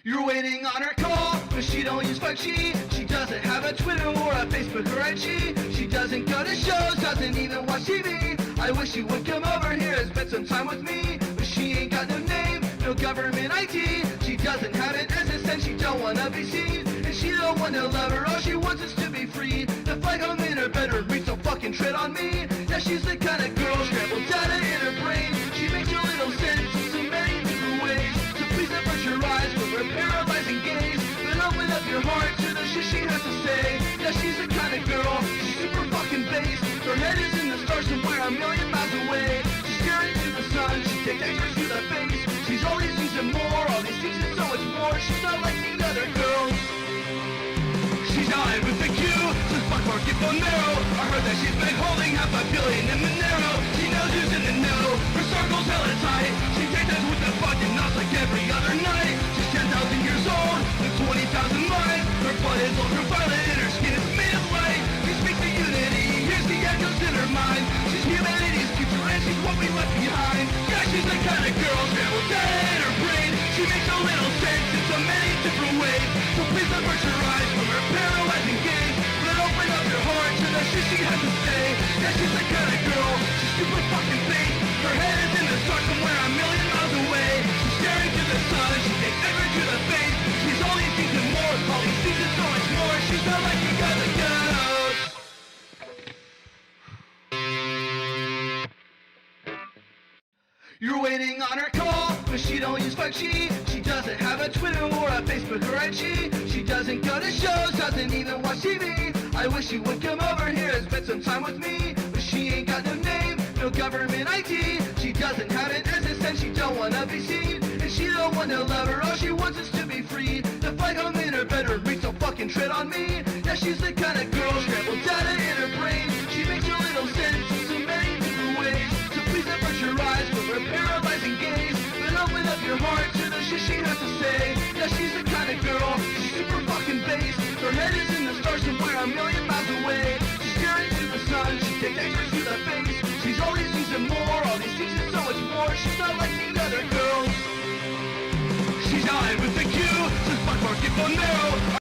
You're waiting on her call, but she don't use 5G. She doesn't have a Twitter or a Facebook or IG. She doesn't go to shows, doesn't even watch TV. I wish she would come over here and spend some time with me. But she ain't got no name, no government ID. She doesn't have an SSN, she don't wanna be seen. And she don't want to love her, all she wants is to be free. The flag hung in her bedroom, reach don't fucking tread on me. Yeah, she's the kind of girl, scrambled data in her brain. She makes a little sense in so many different ways. So please avert your eyes from her paralyzing gaze. But open up your heart to the shit she has to say. Yeah, she's the kind of girl, she's super fucking based. Her head is in the stars somewhere a million miles away. She's staring to the sun, she takes extras to the face. She's always using more, all these things and so much more. She's not like the other girls. She's not with the Q, so fuck market Bonero. I heard that she's been holding half $5 billion in Monero. She knows who's in the know, her circle's hella tight. She takes us with the fucking nuts like every other night. She's 10,000 years old, with 20,000 minds. Her blood is ultraviolet and her skin is made of light. She speaks the unity, hears the echoes in her mind. She's humanity's future and she's what we left behind. Yeah, she's the kind of girl, scrambled data in her brain. She makes a little sense in so many different ways. So please avert your eyes from her paralyzing gaze. But open up your heart to the shit she has to say. Yeah, she's the kind of girl, she's super fucking fake. Her head is in the stars somewhere a million miles away. She's staring to the sun, she takes effort to the face. She's all these things and more, all these things and so much more. She's not like you other girls. You're waiting on her call, but she don't use 5G. She doesn't have a Twitter or a Facebook or IG. She doesn't go to shows, doesn't even watch TV. I wish she would come over here and spend some time with me. But she ain't got no name, no government ID. She doesn't have an SSN, she don't wanna be seen. And she don't wanna love her, all she wants is to be free. The flag hung in her bedroom, reach don't fucking tread on me. Yeah, she's the kind of girl, scrambled data in her brain. She makes a little sense in so many different ways. So please avert your eyes from her paralyzing gaze. But open up your heart to the shit she has to say. Yeah, she's the kind of girl, she's super fucking based. Her head is in the stars somewhere a million miles away. She's staring to the sun, she takes extras to the face. She's always using more, all these things and so much more. She's not like the other girls. She's not with the Q, so fuck market Bonero.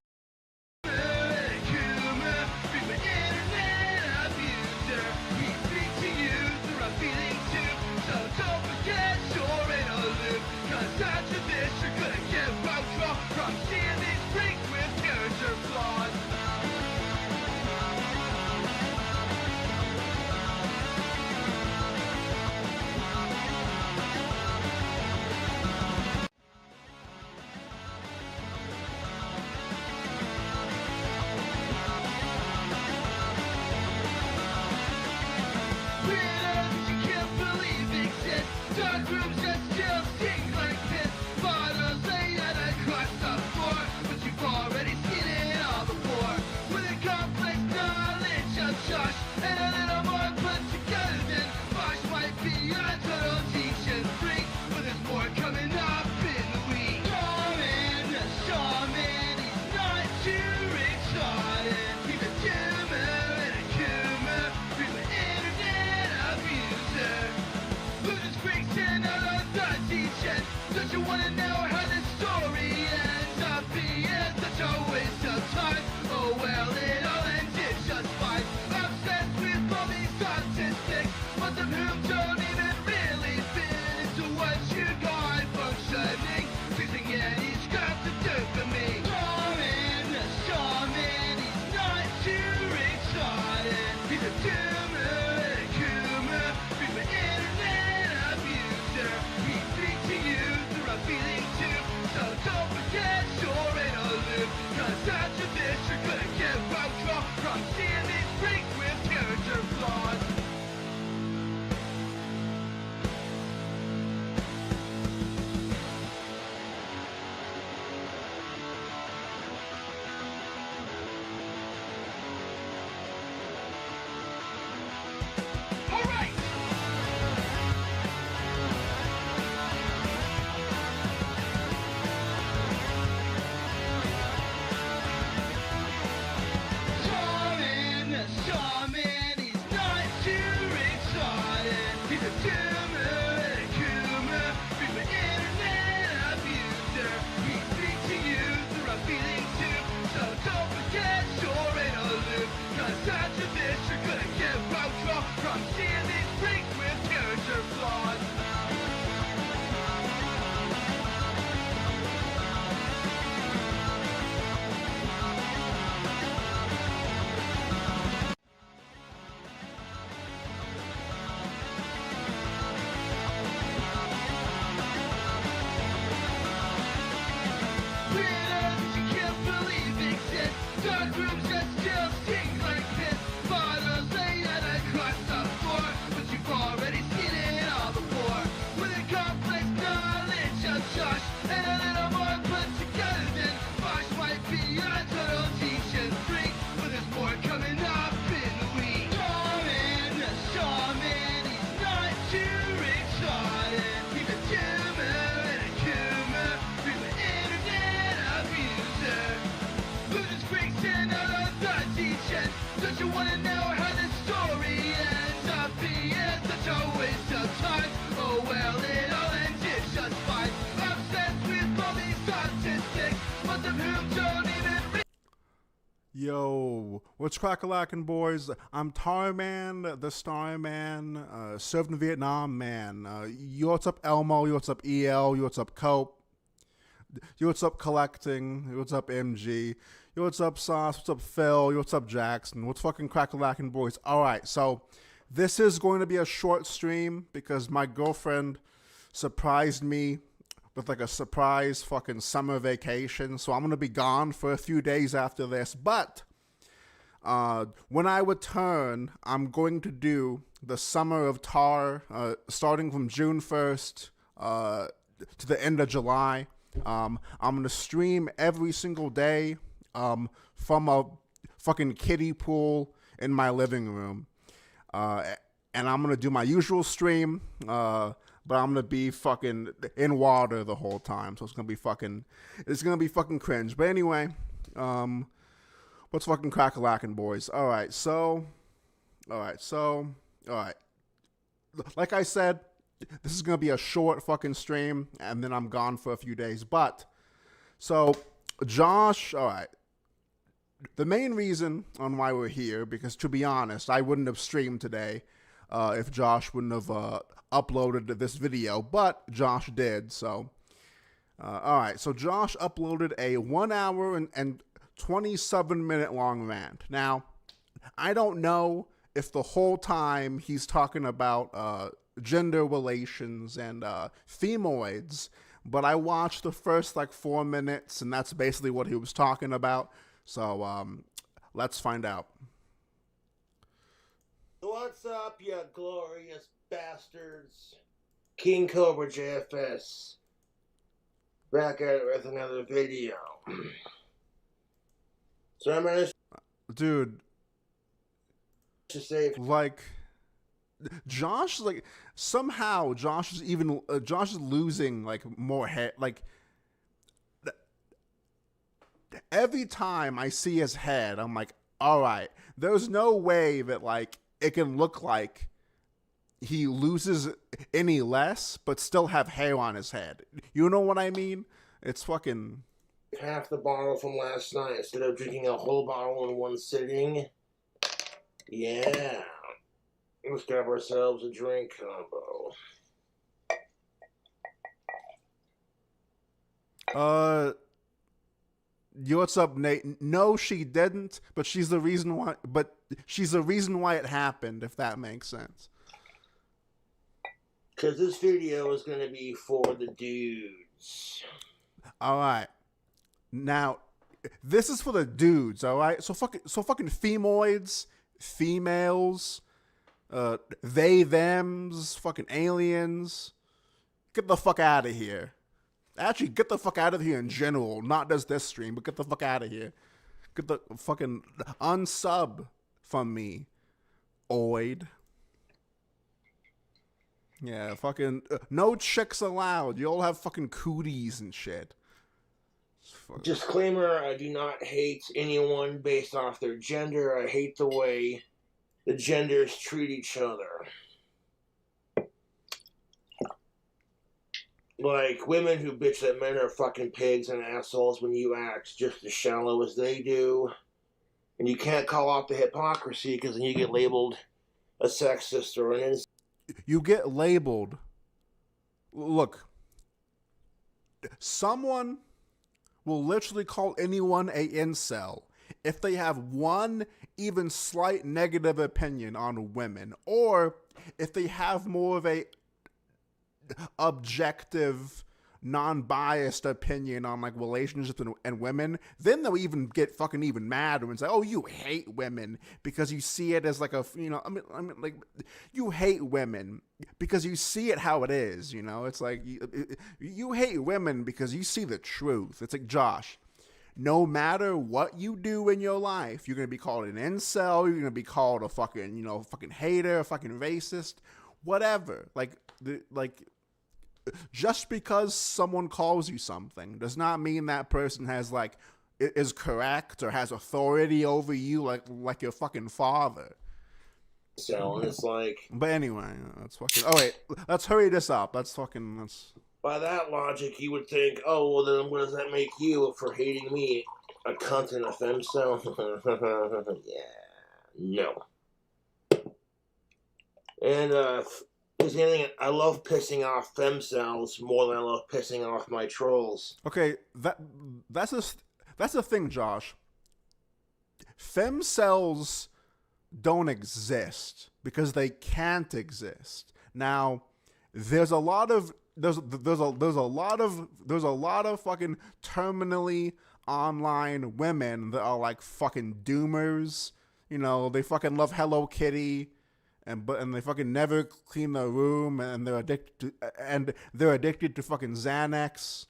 Yo, what's crack-a-lackin', boys? I'm Tarman, the Starman, served in Vietnam, man. Yo, what's up, Elmo? Yo, what's up, EL? Yo, what's up, Cope? Yo, what's up, Collecting? Yo, what's up, MG? Yo, what's up, Sauce? What's up, Phil? Yo, what's up, Jackson? What's fucking crack-a-lackin', boys? Alright, so this is going to be a short stream because my girlfriend surprised me with like a surprise fucking summer vacation. So I'm going to be gone for a few days after this. But when I return, I'm going to do the Summer of Tar starting from June 1st to the end of July. I'm going to stream every single day from a fucking kiddie pool in my living room. And I'm going to do my usual stream. But I'm gonna be fucking in water the whole time, so it's gonna be fucking cringe. But anyway, what's fucking crack-a-lackin', boys? All right. Like I said, this is gonna be a short fucking stream, and then I'm gone for a few days. But so Josh, all right. The main reason on why we're here, because to be honest, I wouldn't have streamed today if Josh wouldn't have uploaded this video, but Josh did. So, all right. So Josh uploaded a 1 hour and 27-minute long rant. Now, I don't know if the whole time he's talking about gender relations and femoids, but I watched the first like 4 minutes, and that's basically what he was talking about. So, let's find out. What's up, you glorious bastards? KingCobraJFS. Back at it with another video. So I'm gonna... Dude. To say... Like... Josh, like... Somehow, Josh is losing, like, more head... Like... Every time I see his head, I'm like, alright, there's no way that, like, it can look like he loses any less, but still have hair on his head. You know what I mean? It's fucking... Half the bottle from last night instead of drinking a whole bottle in one sitting. Yeah. Let's grab ourselves a drink combo. Yo, what's up, Nate? No, she didn't, but she's the reason why. But she's the reason why it happened, if that makes sense. Because this video is going to be for the dudes. All right. Now, this is for the dudes. All right. So fucking femoids, females, they, thems, fucking aliens. Get the fuck out of here. Actually, get the fuck out of here in general. Not just this stream, but get the fuck out of here. Get the fucking unsub from me, oid. Yeah, fucking no chicks allowed. You all have fucking cooties and shit. Disclaimer, I do not hate anyone based off their gender. I hate the way the genders treat each other. Like, women who bitch that men are fucking pigs and assholes when you act just as shallow as they do. And you can't call out the hypocrisy because then you get labeled a sexist or an incel. You get labeled. Look, someone will literally call anyone a incel if they have one even slight negative opinion on women, or if they have more of a objective, non-biased opinion on like relationships and women. Then they'll even get fucking even madder and say, "Oh, you hate women because you see it as like a, you know, I mean, like you hate women because you see it how it is, you know. It's like you hate women because you see the truth." It's like, Josh, no matter what you do in your life, you're gonna be called an incel. You're gonna be called a fucking, you know, fucking hater, a fucking racist, whatever. Like just because someone calls you something does not mean that person has like is correct or has authority over you like your fucking father. So and it's like, but anyway, that's fucking. Oh wait, let's hurry this up. Let's. By that logic, you would think, oh well, then what does that make you for hating me? a cunt and a femcel? Yeah, no. And there's anything, I love pissing off femcels more than I love pissing off my trolls. Okay, that's the thing, Josh. Femcels don't exist because they can't exist. Now, there's a lot of fucking terminally online women that are like fucking doomers. You know, they fucking love Hello Kitty, and they fucking never clean their room, and they're addicted to fucking Xanax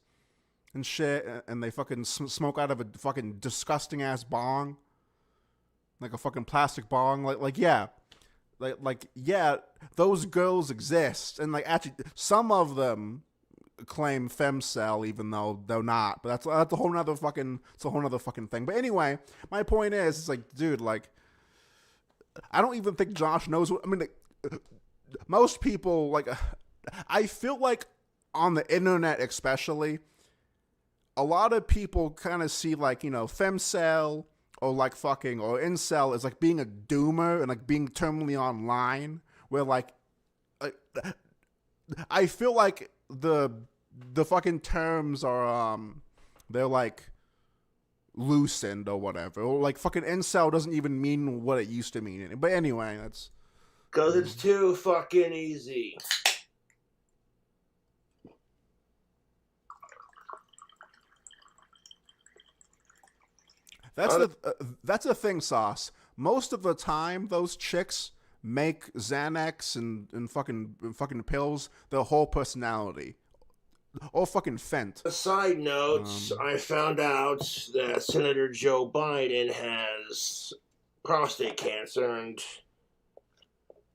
and shit, and they fucking smoke out of a fucking disgusting ass bong, like a fucking plastic bong. Yeah, those girls exist, and like actually some of them claim femcel even though they're not. But that's a whole nother fucking thing. But anyway, my point is, it's like, dude, like, I don't even think Josh knows what I mean. Like, most people, like, I feel like on the internet especially, a lot of people kind of see, like, you know, femcel or like fucking or incel as like being a doomer and like being terminally online, where like I feel like the fucking terms are they're like loosened or whatever, or like fucking incel doesn't even mean what it used to mean. But anyway, that's because it's too fucking easy. That's the thing, Sauce. Most of the time, those chicks make Xanax and fucking pills their whole personality, or fucking fent. A side note: I found out that Senator Joe Biden has prostate cancer, and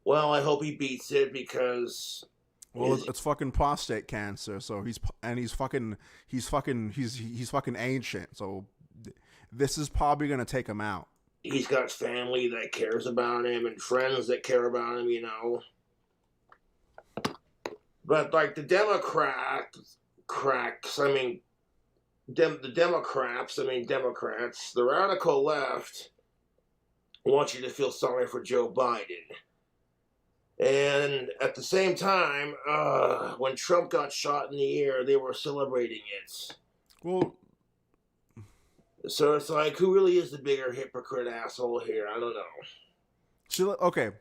well, I hope he beats it because. Well, it's fucking prostate cancer, so he's fucking ancient, so this is probably gonna take him out. He's got family that cares about him and friends that care about him, you know. But like the Democrats, the radical left want you to feel sorry for Joe Biden. And at the same time, when Trump got shot in the ear, they were celebrating it. Well, so it's like, who really is the bigger hypocrite asshole here? I don't know. So, okay,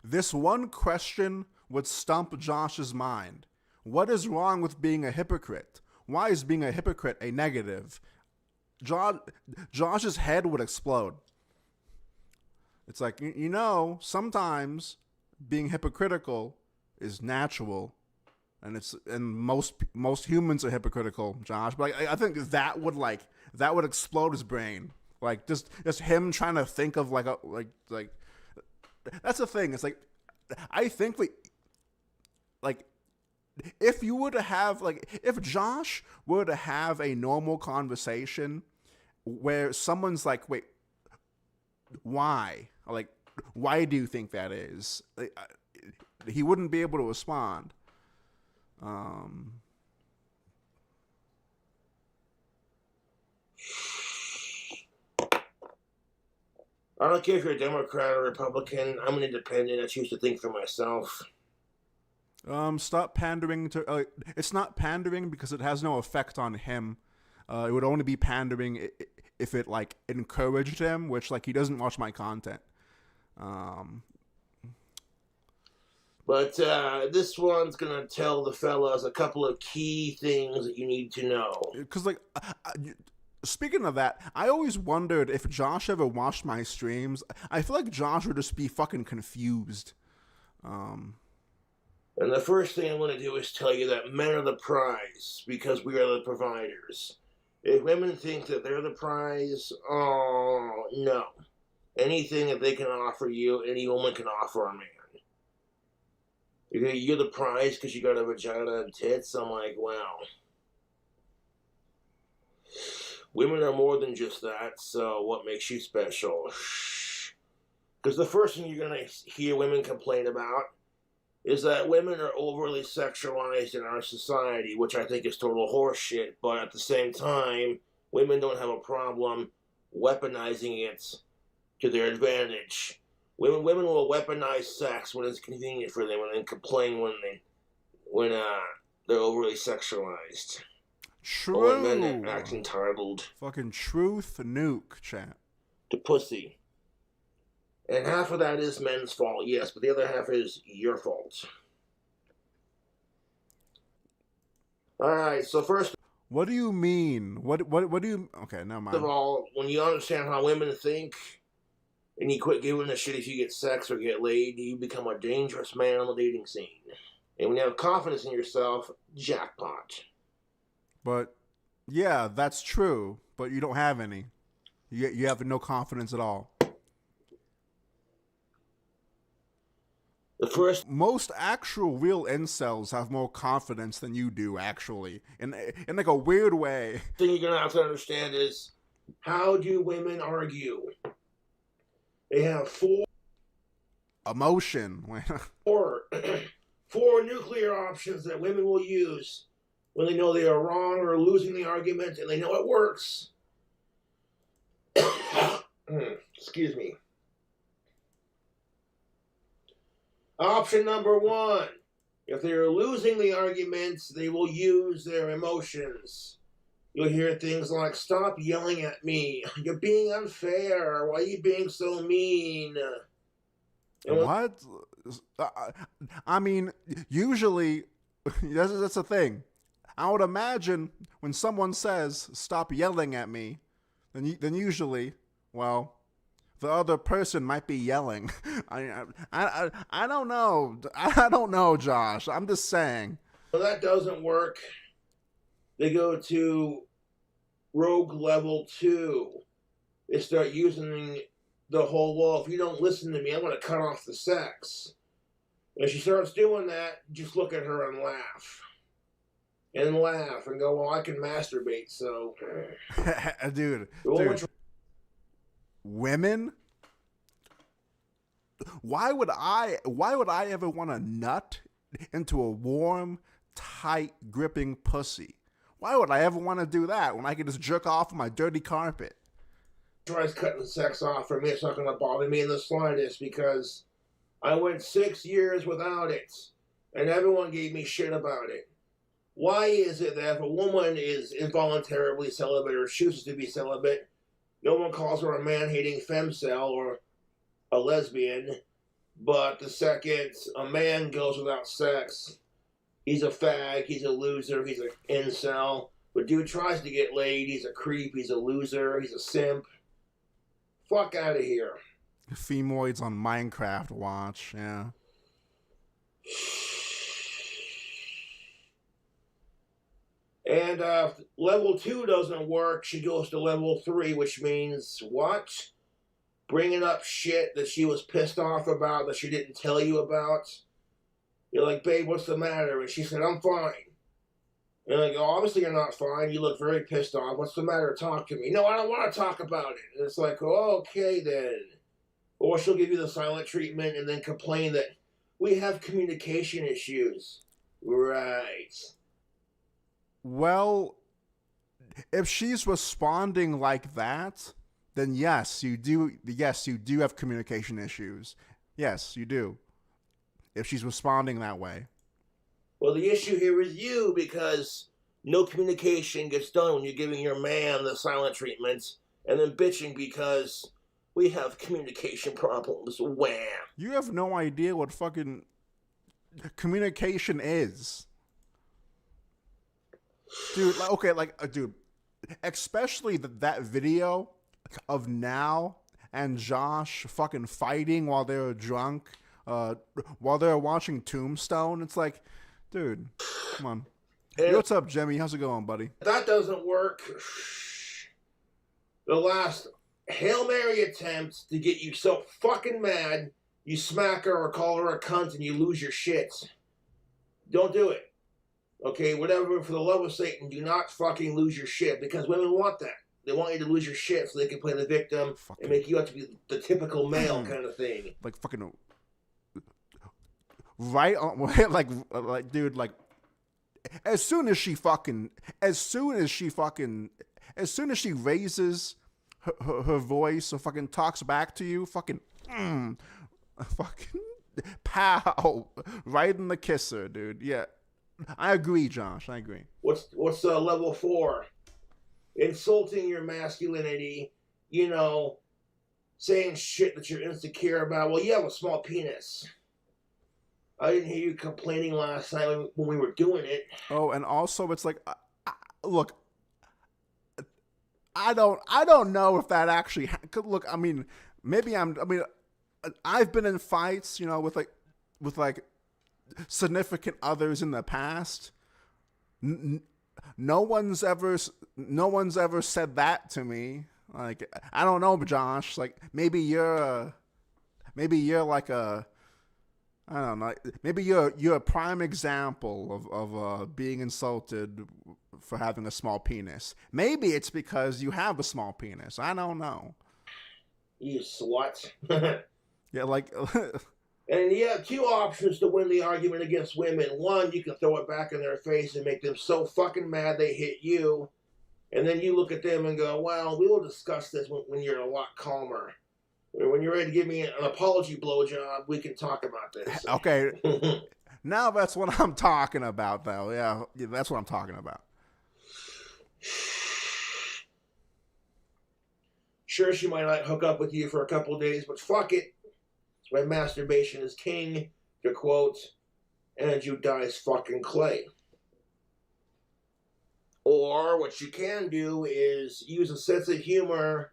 this one question would stump Josh's mind. What is wrong with being a hypocrite? Why is being a hypocrite a negative? Josh's head would explode. It's like, you know, sometimes being hypocritical is natural, and most humans are hypocritical, Josh. But I think that would explode his brain. Like just him trying to think of like that's the thing. It's like, I think like if you were to have if Josh were to have a normal conversation where someone's like, wait, why? Like, why do you think that is? He wouldn't be able to respond. I don't care if you're a Democrat or Republican. I'm an independent. I choose to think for myself. Stop pandering to. It's not pandering because it has no effect on him. It would only be pandering if it like encouraged him, which like he doesn't watch my content. But this one's gonna tell the fellas a couple of key things that you need to know. Because like, speaking of that, I always wondered if Josh ever watched my streams. I feel like Josh would just be fucking confused. And the first thing I'm going to do is tell you that men are the prize because we are the providers. If women think that they're the prize, oh, no. Anything that they can offer you, any woman can offer a man. You're the prize because you got a vagina and tits. I'm like, wow. Women are more than just that, so what makes you special? Because the first thing you're going to hear women complain about is that women are overly sexualized in our society, which I think is total horseshit, but at the same time, women don't have a problem weaponizing it to their advantage. Women will weaponize sex when it's convenient for them, and then complain when they're overly sexualized. True. Or when men act entitled. Fucking truth nuke, chat. To pussy. And half of that is men's fault, yes, but the other half is your fault. Alright, so first What do you mean? What do you... Okay, never mind. of all, when you understand how women think, and you quit giving a shit if you get sex or get laid, you become a dangerous man on the dating scene. And when you have confidence in yourself, jackpot. But, yeah, that's true. But you don't have any. You have no confidence at all. Most actual real incels have more confidence than you do, actually, in like a weird way. The thing you're gonna have to understand is, how do women argue? They have Emotion. four nuclear options that women will use when they know they are wrong or losing the argument, and they know it works. Excuse me. Option number 1. If they are losing the arguments, they will use their emotions. You'll hear things like, "Stop yelling at me. You're being unfair. Why are you being so mean?" What? I mean, usually, that's the thing. I would imagine when someone says, "Stop yelling at me," then usually, well, the other person might be yelling. I don't know. I don't know, Josh. I'm just saying. Well, that doesn't work. They go to rogue level 2. They start using the whole, "well, if you don't listen to me, I'm going to cut off the sex." And she starts doing that, just look at her and laugh. And laugh and go, "well, I can masturbate, so..." Dude. Women? Why would I ever want to nut into a warm, tight, gripping pussy? Why would I ever want to do that when I can just jerk off on my dirty carpet? Tries cutting sex off for me. It's not going to bother me in the slightest, because I went 6 years without it, and everyone gave me shit about it. Why is it that if a woman is involuntarily celibate or chooses to be celibate, no one calls her a man-hating femcel or a lesbian, but the second a man goes without sex, he's a fag, he's a loser, he's an incel. But dude tries to get laid, he's a creep, he's a loser, he's a simp. Fuck out of here. Femoids on Minecraft watch, yeah. And if level 2 doesn't work, she goes to level 3, which means what? Bringing up shit that she was pissed off about, that she didn't tell you about. You're like, "babe, what's the matter?" And she said, "I'm fine." And you're like, "oh, obviously you're not fine. You look very pissed off. What's the matter? Talk to me." "No, I don't want to talk about it." And it's like, "oh, okay then." Or she'll give you the silent treatment and then complain that we have communication issues. Right. Well, if she's responding like that, then yes, you do. Yes, you do have communication issues. Yes, you do. If she's responding that way. Well, the issue here is you, because no communication gets done when you're giving your man the silent treatment, and then bitching because we have communication problems. Wham. You have no idea what fucking communication is. Dude, dude, especially that video of Now and Josh fucking fighting while they were drunk, while they were watching Tombstone. It's like, dude, come on. Hey, what's up, Jimmy? How's it going, buddy? That doesn't work. The last Hail Mary attempt to get you so fucking mad, you smack her or call her a cunt and you lose your shit. Don't do it. Okay, whatever, for the love of Satan, do not fucking lose your shit, because women want that. They want you to lose your shit so they can play the victim and make you out to be the typical male kind of thing. Like fucking right on, like dude, like as soon as she raises her voice or fucking talks back to you, fucking pow, right in the kisser, dude. Yeah, I agree, Josh. I agree. What's level 4? Insulting your masculinity, you know, saying shit that you're insecure about. Well, you have a small penis. I didn't hear you complaining last night when we were doing it. Oh, and also it's like, look, I don't know if that actually. Look, I mean, I've been in fights, you know, with like significant others in the past. No one's ever said that to me. Like, I don't know, Josh. Like, maybe you're like a, I don't know. Maybe you're a prime example of being insulted for having a small penis. Maybe it's because you have a small penis. I don't know. You slut. Yeah, like. And you have 2 options to win the argument against women. One, you can throw it back in their face and make them so fucking mad they hit you. And then you look at them and go, well, we will discuss this when you're a lot calmer. When you're ready to give me an apology blowjob, we can talk about this. Okay. Now that's what I'm talking about, though. Yeah, that's what I'm talking about. Sure, she might not hook up with you for a couple of days, but fuck it. When masturbation is king, to quote, and you die's fucking clay. Or what you can do is use a sense of humor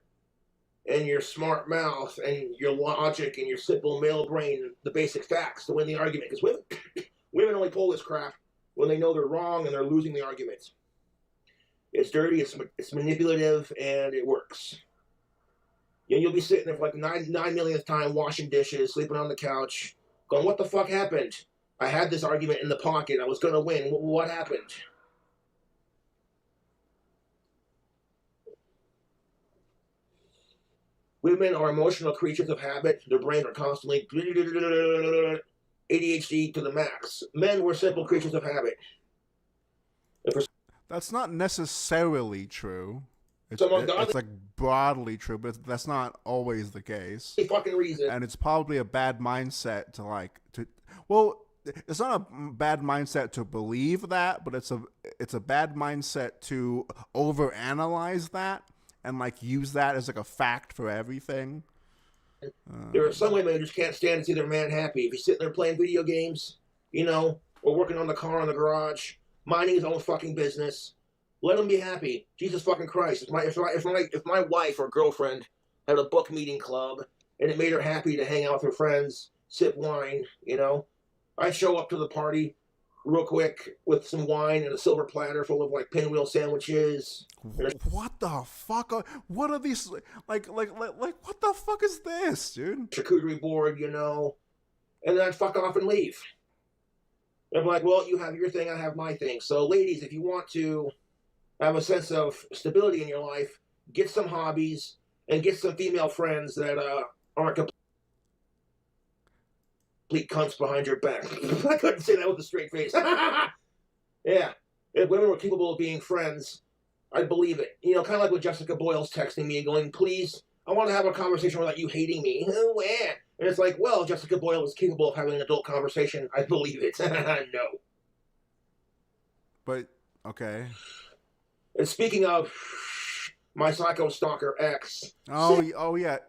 and your smart mouth and your logic and your simple male brain, the basic facts, to win the argument. Because women only pull this crap when they know they're wrong and they're losing the argument. It's dirty, it's manipulative, and it works. And you'll be sitting there for like nine millionth time washing dishes, sleeping on the couch, going, what the fuck happened? I had this argument in the pocket. I was going to win. What happened? Women are emotional creatures of habit. Their brains are constantly ADHD to the max. Men were simple creatures of habit. That's not necessarily true. It's like broadly true, but that's not always the case. Fucking reason. And it's probably a bad mindset well, it's not a bad mindset to believe that, but it's a bad mindset to overanalyze that and like use that as like a fact for everything. There are some women who just can't stand to see their man happy. If he's sitting there playing video games, you know, or working on the car in the garage, minding his own fucking business, let him be happy. Jesus fucking Christ. If my wife or girlfriend had a book meeting club and it made her happy to hang out with her friends, sip wine, you know, I'd show up to the party real quick with some wine and a silver platter full of like pinwheel sandwiches. What the fuck? What are these? Like, what the fuck is this, dude? Charcuterie board, you know, and then I'd fuck off and leave. And I'm like, well, you have your thing, I have my thing. So, ladies, if you want to have a sense of stability in your life, get some hobbies and get some female friends that aren't complete cunts behind your back. I couldn't say that with a straight face. Yeah. If women were capable of being friends, I'd believe it. You know, kind of like when Jessica Boyle's texting me and going, please, I want to have a conversation without you hating me. And it's like, well, Jessica Boyle is capable of having an adult conversation. I believe it. No. But, okay. And speaking of my psycho stalker ex. Oh yeah.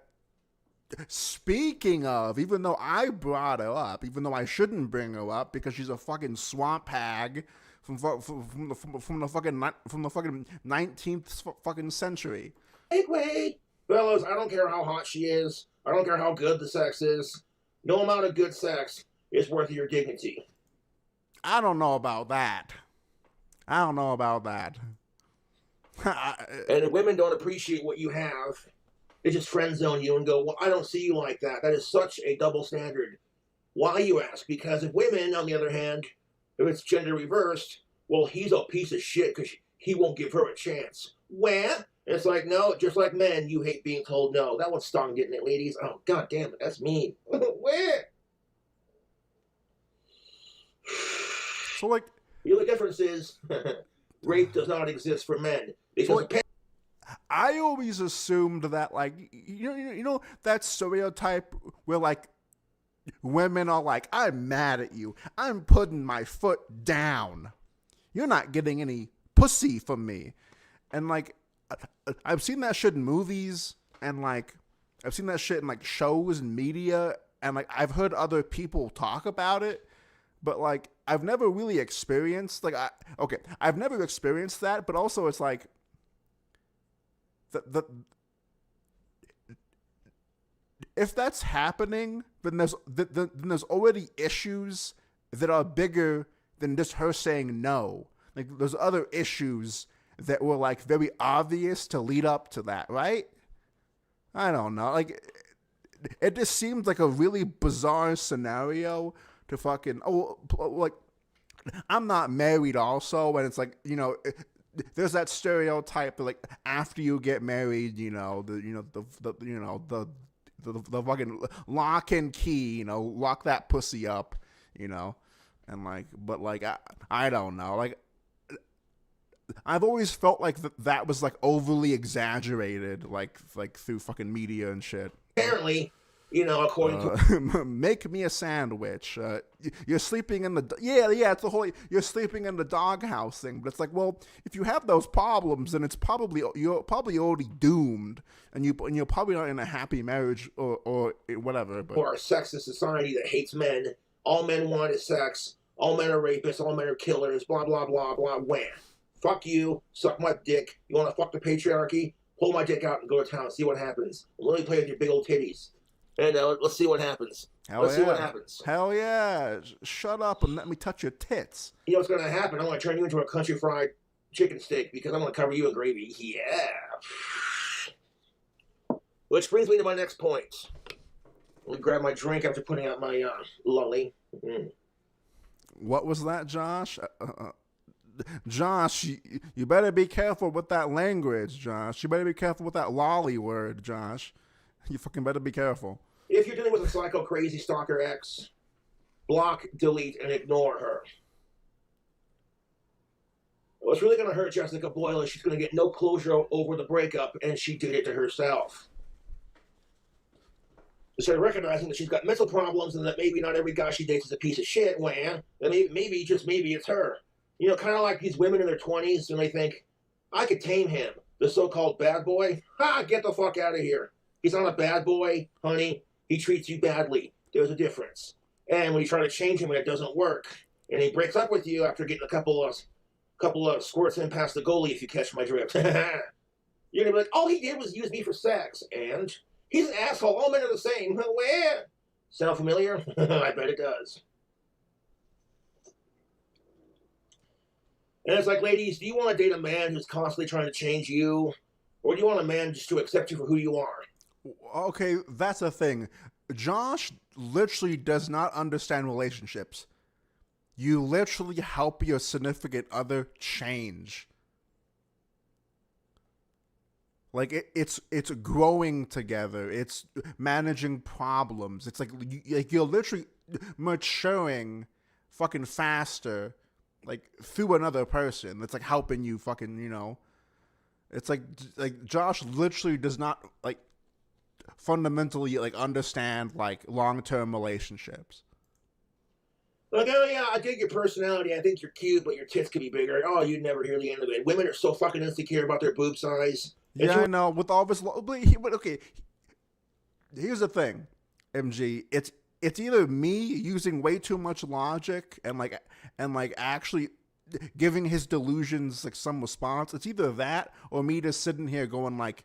Speaking of, even though I brought her up, even though I shouldn't bring her up because she's a fucking swamp hag from the fucking 19th fucking century. Wait. Fellas, I don't care how hot she is. I don't care how good the sex is. No amount of good sex is worth your dignity. I don't know about that. And if women don't appreciate what you have, they just friend zone you and go, well, I don't see you like that. That is such a double standard. Why, you ask? Because if women, on the other hand, if it's gender reversed, well, he's a piece of shit because he won't give her a chance. Well, it's like, no, just like men, you hate being told no. That one's stung, didn't it, ladies? Oh, God damn it, that's mean. Where? So, like, The only difference is rape does not exist for men because I always assumed that, like, you know that stereotype where, like, women are like, I'm mad at you. I'm putting my foot down. You're not getting any pussy from me. And, like, I've seen that shit in movies, and, like, I've seen that shit in, like, shows and media, and, like, I've heard other people talk about it, but, like, I've never really experienced, like, I've never experienced that, but also it's like, if that's happening, then there's already issues that are bigger than just her saying no. Like, there's other issues that were, like, very obvious to lead up to that, right? I don't know. Like, it just seems like a really bizarre scenario to fucking, like, I'm not married also, and it's like, you know, there's that stereotype that, like, after you get married, the fucking lock and key, lock that pussy up, and, like, but, like, I don't know, like, I've always felt like that was, like, overly exaggerated, like through fucking media and shit. Apparently, according to make me a sandwich. You're sleeping in the it's the whole you're sleeping in the doghouse thing. But it's like, well, if you have those problems, then you're probably already doomed, and you're probably not in a happy marriage or whatever. But for a sexist society that hates men, all men want is sex. All men are rapists. All men are killers. Blah blah blah blah. Wham! Fuck you. Suck my dick. You want to fuck the patriarchy? Pull my dick out and go to town. See what happens. Let me play with your big old titties. And let's see what happens. Let's see what happens. Hell yeah. Shut up and let me touch your tits. You know what's going to happen? I'm going to turn you into a country fried chicken steak because I'm going to cover you in gravy. Yeah. Which brings me to my next point. Let me grab my drink after putting out my lolly. What was that, Josh? Josh, you better be careful with that language, Josh. You better be careful with that lolly word, Josh. You fucking better be careful. If you're dealing with a psycho crazy stalker ex, block, delete, and ignore her. What's really going to hurt Jessica Boyle is she's going to get no closure over the breakup, and she did it to herself. Instead of recognizing that she's got mental problems and that maybe not every guy she dates is a piece of shit, well, maybe, just maybe it's her. Kind of like these women in their 20s, and they think, I could tame him, the so-called bad boy. Ha! Get the fuck out of here. He's not a bad boy, honey. He treats you badly. There's a difference. And when you try to change him and it doesn't work, and he breaks up with you after getting a couple of squirts in past the goalie, if you catch my drift, you're gonna be like, all he did was use me for sex, and he's an asshole. All men are the same. Where? Sound familiar? I bet it does. And it's like, ladies, do you want to date a man who's constantly trying to change you? Or do you want a man just to accept you for who you are? Okay, that's the thing. Josh literally does not understand relationships. You literally help your significant other change. Like, it's growing together. It's managing problems. It's like you're literally maturing fucking faster, like, through another person that's, like, helping you fucking, It's like Josh literally does not, like, fundamentally, like, understand, like, long-term relationships. Like, oh yeah, I dig your personality. I think you're cute, but your tits could be bigger. Oh, you'd never hear the end of it. Women are so fucking insecure about their boob size. Yeah, I know. With all this, but okay. Here's the thing, MG. It's either me using way too much logic and actually giving his delusions, like, some response. It's either that or me just sitting here going, like,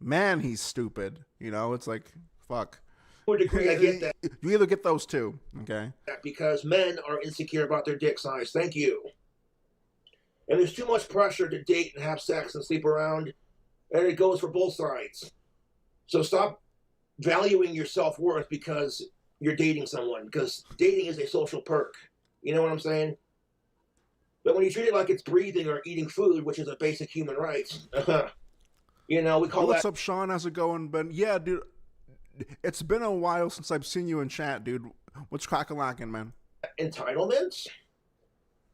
man, he's stupid. It's like, fuck. To a degree, I get that. You either get those two, okay? Because men are insecure about their dick size. Thank you. And there's too much pressure to date and have sex and sleep around, and it goes for both sides. So stop valuing your self-worth because you're dating someone, because dating is a social perk. You know what I'm saying? But when you treat it like it's breathing or eating food, which is a basic human right, we call that... What's up, Sean? How's it going, Ben? Yeah, dude, it's been a while since I've seen you in chat, dude. What's crack-a-lackin', man? Entitlement?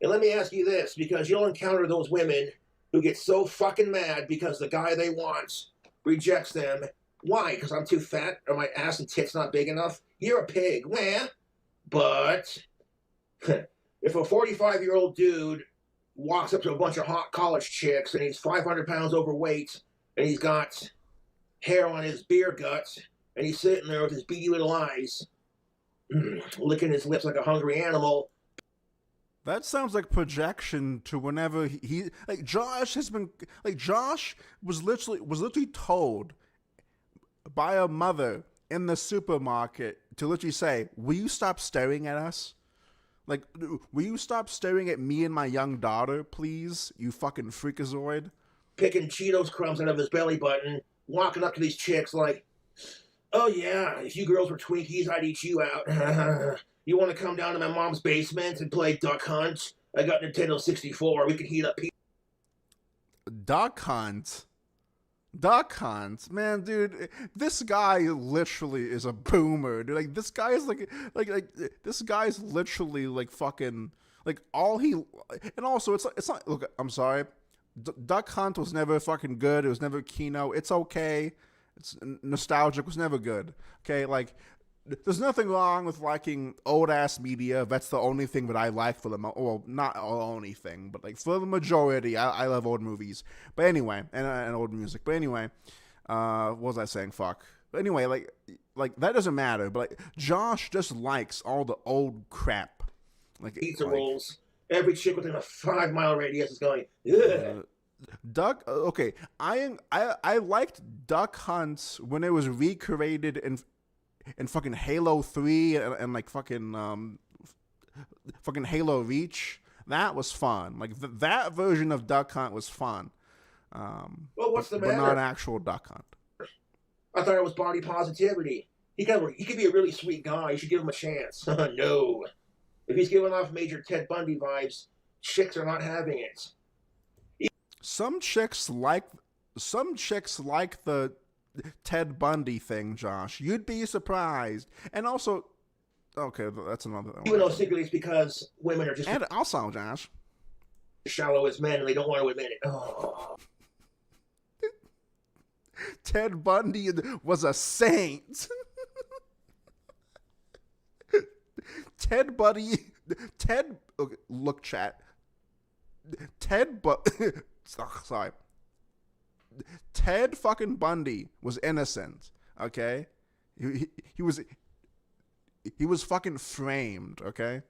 And let me ask you this, because you'll encounter those women who get so fucking mad because the guy they want rejects them. Why? Because I'm too fat? Or my ass and tits not big enough? You're a pig. Well, but if a 45-year-old dude walks up to a bunch of hot college chicks and he's 500 pounds overweight and he's got hair on his beer guts and he's sitting there with his beady little eyes licking his lips like a hungry animal. That sounds like projection to whenever he like Josh has been like Josh was literally told by a mother in the supermarket to literally say, "Will you stop staring at us? Like, will you stop staring at me and my young daughter, please? You fucking freakazoid." Picking Cheetos crumbs out of his belly button, walking up to these chicks like, "Oh yeah, if you girls were Twinkies, I'd eat you out. You want to come down to my mom's basement and play Duck Hunt? I got Nintendo 64. We can heat up pizza." Duck Hunt? Duck Hunt? Man, dude, this guy literally is a boomer, dude. Like, this guy is like this guy's literally like fucking, like all he, and also it's not, look, I'm sorry. Duck Hunt was never fucking good. It was never Kino. It's okay. It's nostalgic. It was never good. Okay, like, there's nothing wrong with liking old ass media. That's the only thing that I like for the well, not the only thing, but like for the majority, I love old movies. But anyway, and old music. But anyway, what was I saying? Fuck. But anyway, like that doesn't matter. But like Josh just likes all the old crap, like pizza rolls. Every chick within a 5-mile radius is going, ugh. Duck. Okay, I liked Duck Hunt when it was recreated in fucking Halo 3 and like fucking Halo Reach. That was fun. Like that version of Duck Hunt was fun. Well, what's the matter? But not actual Duck Hunt. I thought it was body positivity. He could be a really sweet guy. You should give him a chance. No. If he's giving off major Ted Bundy vibes, chicks are not having it. Some chicks like the Ted Bundy thing, Josh. You'd be surprised. And also, okay, that's another one. Even though secretly it's because women are just... And also, Josh, shallow as men and they don't want to admit it. Oh. Ted Bundy was a saint. Okay, look, chat. Sorry. Ted fucking Bundy was innocent, okay? He was fucking framed, okay?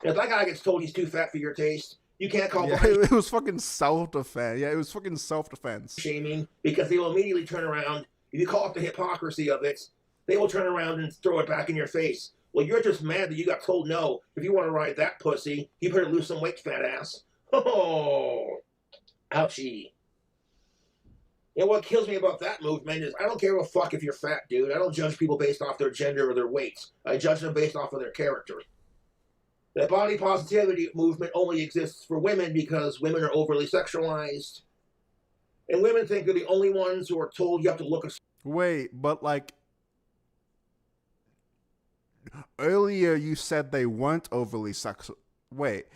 If that guy gets told he's too fat for your taste, you can't call him. It was fucking self-defense. Yeah, it was fucking self-defense. Shaming, because they will immediately turn around. If you call it the hypocrisy of it, they will turn around and throw it back in your face. Well, you're just mad that you got told no. If you want to ride that pussy, you better lose some weight, fat ass. Oh, ouchie. And what kills me about that movement is I don't care a fuck if you're fat, dude. I don't judge people based off their gender or their weight. I judge them based off of their character. The body positivity movement only exists for women because women are overly sexualized. And women think they're the only ones who are told you have to look a... Wait, but like... Earlier you said they weren't overly sexual. Wait.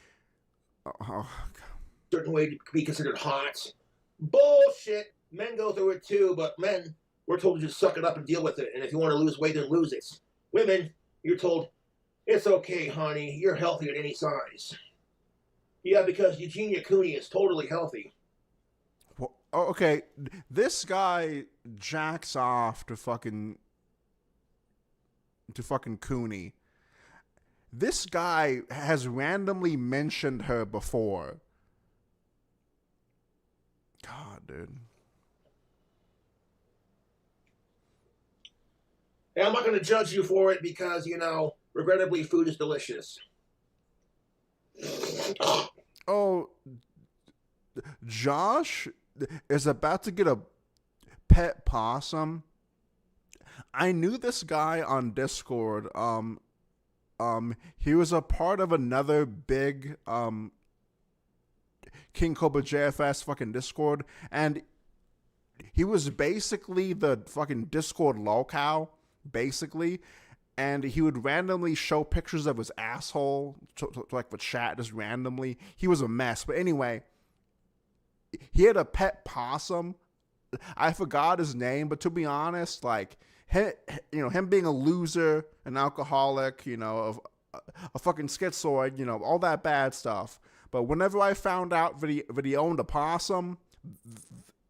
Certain way to be considered hot. Bullshit! Men go through it too, but men, we're told to just suck it up and deal with it. And if you want to lose weight, then lose it. Women, you're told, it's okay, honey. You're healthy at any size. Yeah, because Eugenia Cooney is totally healthy. Well, okay, this guy jacks off to fucking Cooney. This guy has randomly mentioned her before. God, dude. And I'm not going to judge you for it because, you know, regrettably, food is delicious. Oh, Josh is about to get a pet possum. I knew this guy on Discord. He was a part of another big KingCobraJFS fucking Discord, and he was basically the fucking Discord lolcow, basically. and he would randomly show pictures of his asshole to like with chat just randomly. He was a mess. But anyway, he had a pet possum. I forgot his name, but to be honest, like him being a loser, an alcoholic, a fucking schizoid, all that bad stuff. But whenever I found out that he owned a possum,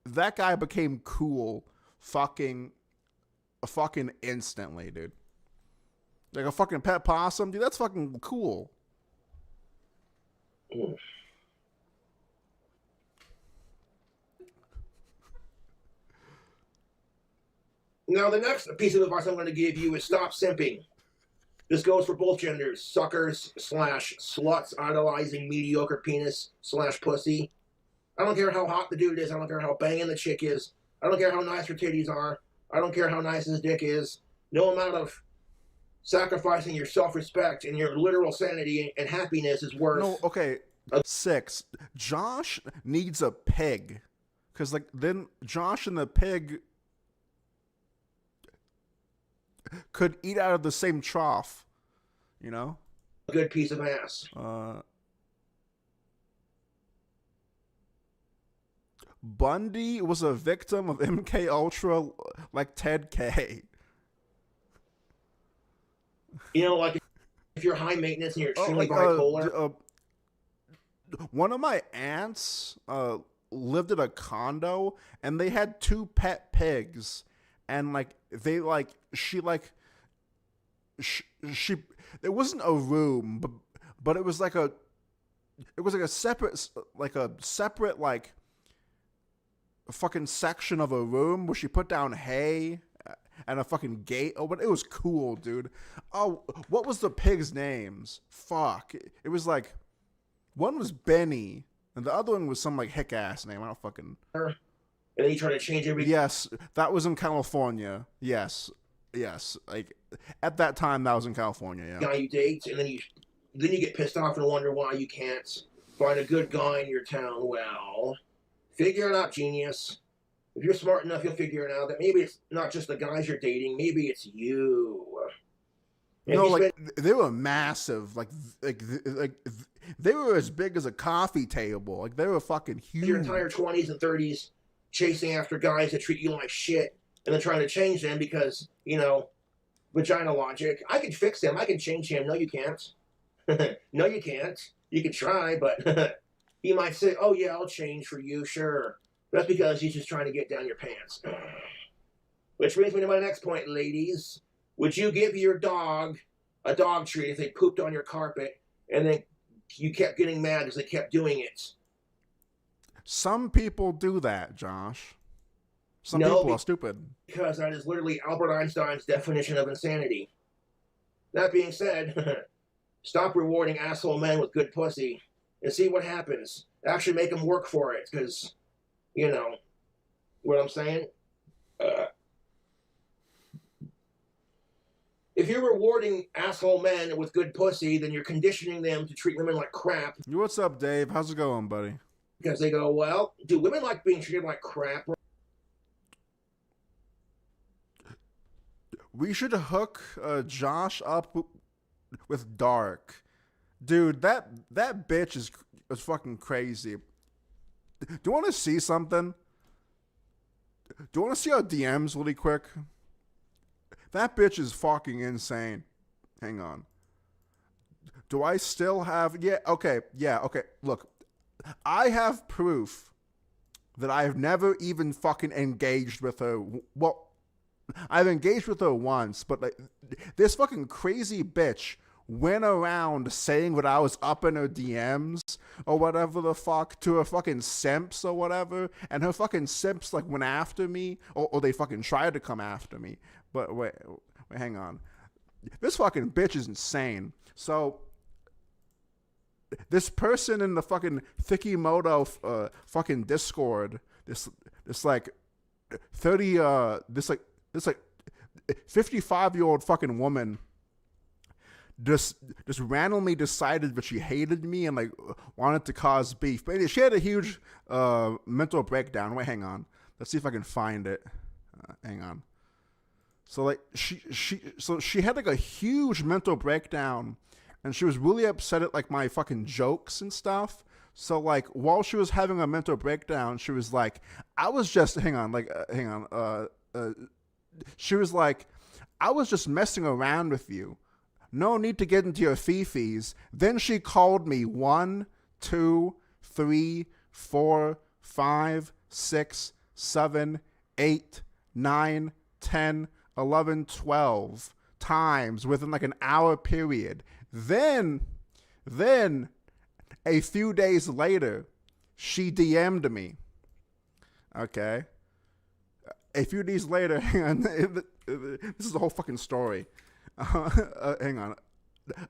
that guy became cool fucking instantly, dude. Like a fucking pet possum, dude, that's fucking cool. Now, the next piece of advice I'm going to give you is stop simping. This goes for both genders. Suckers / sluts idolizing mediocre penis / pussy. I don't care how hot the dude is. I don't care how banging the chick is. I don't care how nice her titties are. I don't care how nice his dick is. No amount of sacrificing your self-respect and your literal sanity and happiness is worth... No, okay. 6. Josh needs a pig. Because, like, then Josh and the pig could eat out of the same trough, A good piece of ass. Bundy was a victim of MK Ultra, like Ted K. Like if you're high maintenance and you're extremely bipolar. One of my aunts lived in a condo, and they had 2 pet pigs, and like they like she it wasn't a room, but it was like a separate like a fucking section of a room where she put down hay and a fucking gate. Oh, but it was cool, dude. Oh, what was the pigs' names? Fuck. It was like, one was Benny, and the other one was some like hick ass name. I don't fucking. And then you try to change everything. Yes, that was in California. Yes. Like at that time, that was in California. Yeah. Guy you date, and then you get pissed off and wonder why you can't find a good guy in your town. Well, figure it out, genius. If you're smart enough, you'll figure it out that maybe it's not just the guys you're dating, maybe it's you. And they were massive. Like they were as big as a coffee table. Like they were fucking huge. Your entire 20s and 30s chasing after guys that treat you like shit, and then trying to change them because, vagina logic. I can fix him. I can change him. No, you can't. No, you can't. You can try, but he might say, oh, yeah, I'll change for you, sure. That's because he's just trying to get down your pants. Which brings me to my next point, ladies. Would you give your dog a dog treat if they pooped on your carpet and then you kept getting mad because they kept doing it? Some people do that, Josh. Some people are stupid. Because that is literally Albert Einstein's definition of insanity. That being said, stop rewarding asshole men with good pussy and see what happens. Actually make them work for it, because, what I'm saying? If you're rewarding asshole men with good pussy, then you're conditioning them to treat women like crap. What's up, Dave? How's it going, buddy? Because they go, well, do women like being treated like crap? We should hook Josh up with Dark. Dude, that bitch is fucking crazy. Do you want to see something? Do you want to see our DMs really quick? That bitch is fucking insane. Hang on. Do I still have... Yeah, okay. Look, I have proof that I have never even fucking engaged with her. Well, I've engaged with her once, but like, this fucking crazy bitch went around saying that I was up in her DMs or whatever the fuck to her fucking simps or whatever, and her fucking simps like went after me, or they fucking tried to come after me. But wait, hang on. This fucking bitch is insane. So this person in the fucking Thikimoto fucking Discord, this like 55-year-old fucking woman just randomly decided that she hated me and like wanted to cause beef. But she had a huge mental breakdown. Wait, hang on. Let's see if I can find it. Hang on. So like she had like a huge mental breakdown, and she was really upset at like my fucking jokes and stuff. So like while she was having a mental breakdown, she was like, I was just she was like, I was just messing around with you. No need to get into your fifis. Then she called me 1, 2, 3, 4, 5, 6, 7, 8, 9, 10, 11, 12 times within like an hour period. Then a few days later, she DM'd me. Okay. A few days later, hang on, this is the whole fucking story. Hang on.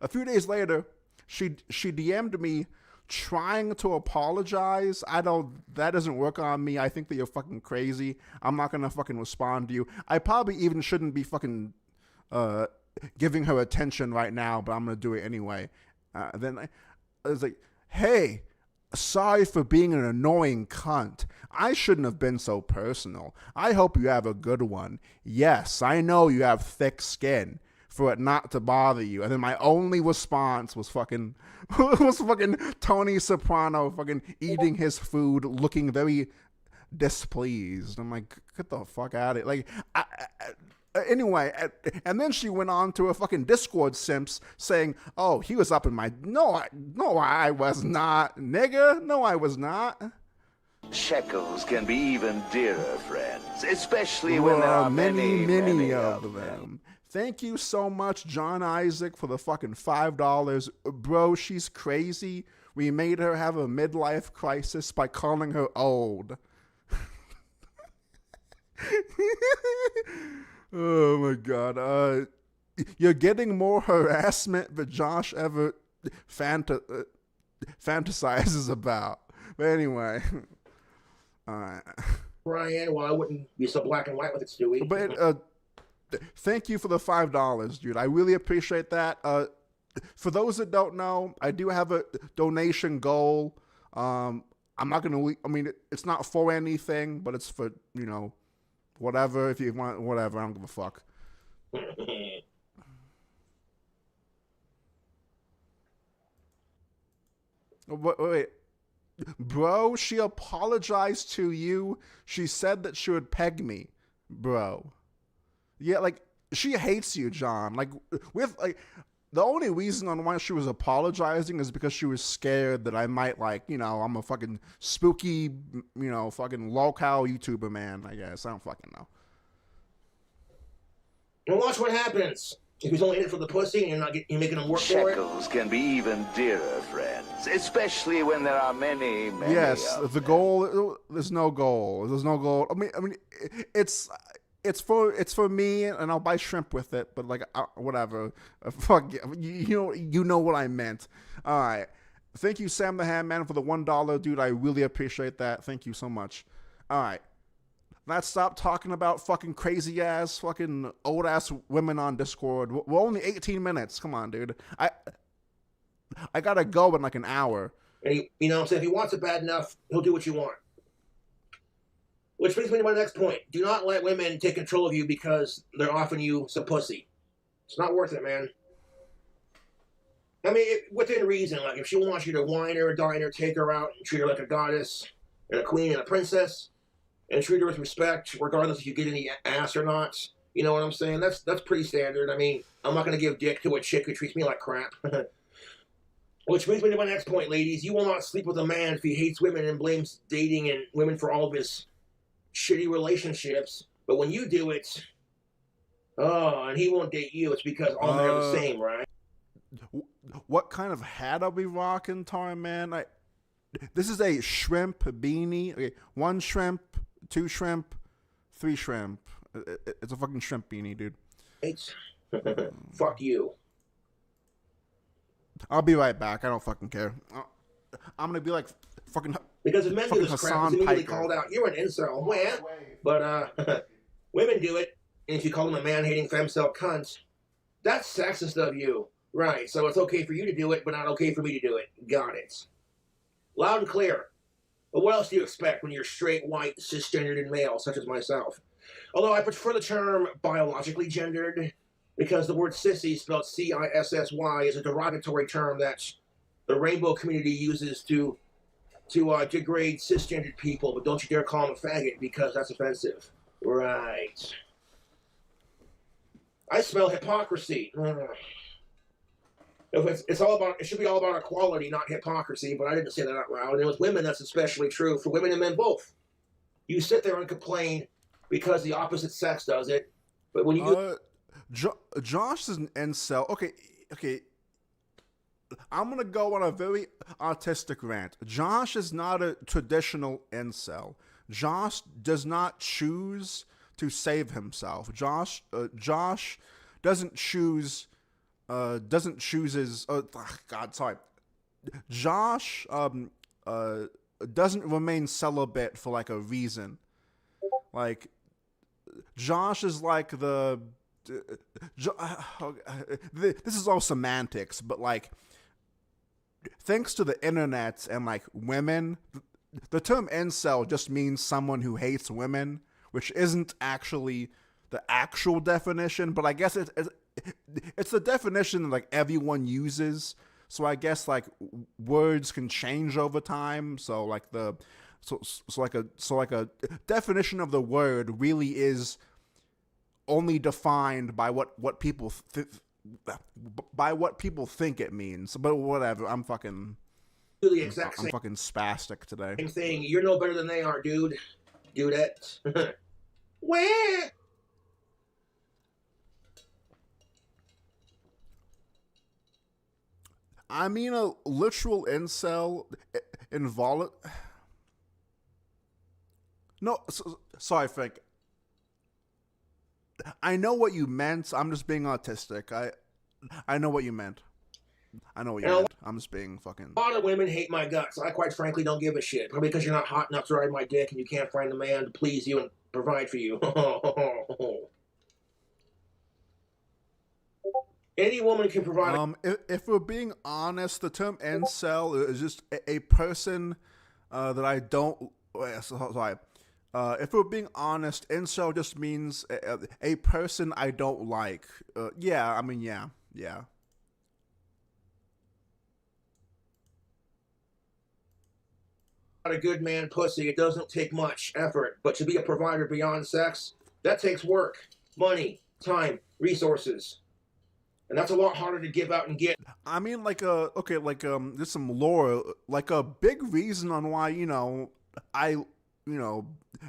A few days later, she DM'd me trying to apologize. That doesn't work on me. I think that you're fucking crazy. I'm not gonna fucking respond to you. I probably even shouldn't be fucking giving her attention right now, but I'm gonna do it anyway. Then I was like, hey, sorry for being an annoying cunt. I shouldn't have been so personal. I hope you have a good one. Yes, I know you have thick skin for it not to bother you. And then my only response was fucking Tony Soprano fucking eating his food, looking very displeased. I'm like, get the fuck out of it. Like, anyway, and then she went on to a fucking Discord simps saying, oh, he was up in my... No, I was not, nigga. No, I was not. Shekels can be even dearer, friends, especially when there are many of them. Thank you so much, John Isaac, for the fucking $5. Bro, she's crazy. We made her have a midlife crisis by calling her old. Oh my god. You're getting more harassment than Josh ever fantasizes about. But anyway. Alright. Brian, well, I wouldn't be so black and white with it, Stewie. But thank you for the $5, dude. I really appreciate that. For those that don't know, I do have a donation goal. I'm not gonna. I mean, it's not for anything, but it's for, you know, whatever. If you want, whatever. I don't give a fuck. Wait. Bro, she apologized to you. She said that she would peg me, bro. Yeah, like, she hates you, John. Like, the only reason on why she was apologizing is because she was scared that I might, like, you know, I'm a fucking spooky, you know, fucking local YouTuber man, I guess. I don't fucking know. And watch what happens. If he's only in it for the pussy and you're making him work for it. Shekels can be even dearer, friends, especially when there are many yes, of the them. goal, there's no goal. There's no goal. I mean, it's for me, and I'll buy shrimp with it. But like, whatever. Fuck you know what I meant. All right. Thank you, Sam the Handman, for the $1, dude. I really appreciate that. Thank you so much. All right. Let's stop talking about fucking crazy ass, fucking old ass women on Discord. We're only 18 minutes. Come on, dude. I gotta go in like an hour. And you know what I'm saying? If he wants it bad enough, he'll do what you want. Which brings me to my next point. Do not let women take control of you because they're offering you some pussy. It's not worth it, man. I mean, within reason. Like, if she wants you to wine her, dine her, take her out, and treat her like a goddess, and a queen, and a princess, and treat her with respect, regardless if you get any ass or not. You know what I'm saying? That's pretty standard. I mean, I'm not going to give dick to a chick who treats me like crap. Which brings me to my next point, ladies. You will not sleep with a man if he hates women and blames dating and women for all of his shitty relationships. But when you do it, and he won't date you, it's because all men are the same, right? What kind of hat are we rocking, Tar Man? This is a shrimp beanie. Okay, 1 shrimp, 2 shrimp, 3 shrimp. It's a fucking shrimp beanie, dude. Fuck you. I'll be right back. I don't fucking care. I'm gonna be like fucking. Because if men do this crap, it's immediately called out. You're an incel. Well, but women do it, and if you call them a man-hating femcel cunt, that's sexist of you. Right, so it's okay for you to do it, but not okay for me to do it. Got it. Loud and clear. But what else do you expect when you're straight, white, cisgendered, and male, such as myself? Although I prefer the term biologically gendered, because the word sissy, spelled C-I-S-S-Y, is a derogatory term that the rainbow community uses to degrade cisgendered people, but don't you dare call them a faggot, because that's offensive. Right. I smell hypocrisy. It's all about, it should be all about equality, not hypocrisy, but I didn't say that out loud. And with women, that's especially true, for women and men both. You sit there and complain because the opposite sex does it, but when you Josh is an incel. Okay. I'm gonna go on a very artistic rant. Josh is not a traditional incel. Josh does not choose to save himself. Josh doesn't choose his. Josh doesn't remain celibate for like a reason. Like, Josh is like this is all semantics, but like, thanks to the internet and like women, the term incel just means someone who hates women, which isn't actually the actual definition, but I guess it's the definition that like everyone uses. So I guess like words can change over time. So like a definition of the word really is only defined by what people think it means. But whatever, I'm fucking spastic today. Same thing. You're no better than they are, dude. Dudette. Where? I mean, a literal incel involved. No, sorry, Frank. I know what you meant. I'm just being autistic. I know what you meant. I'm just being fucking. A lot of women hate my guts. I quite frankly don't give a shit. Probably because you're not hot enough to ride my dick and you can't find a man to please you and provide for you. Any woman can provide. If we're being honest, the term incel is just a person that I don't. Sorry. If we're being honest, incel just means a person I don't like. Yeah. A good man pussy. It doesn't take much effort, but to be a provider beyond sex, that takes work, money, time, resources. And that's a lot harder to give out and get. I mean, there's some lore, like a big reason on why,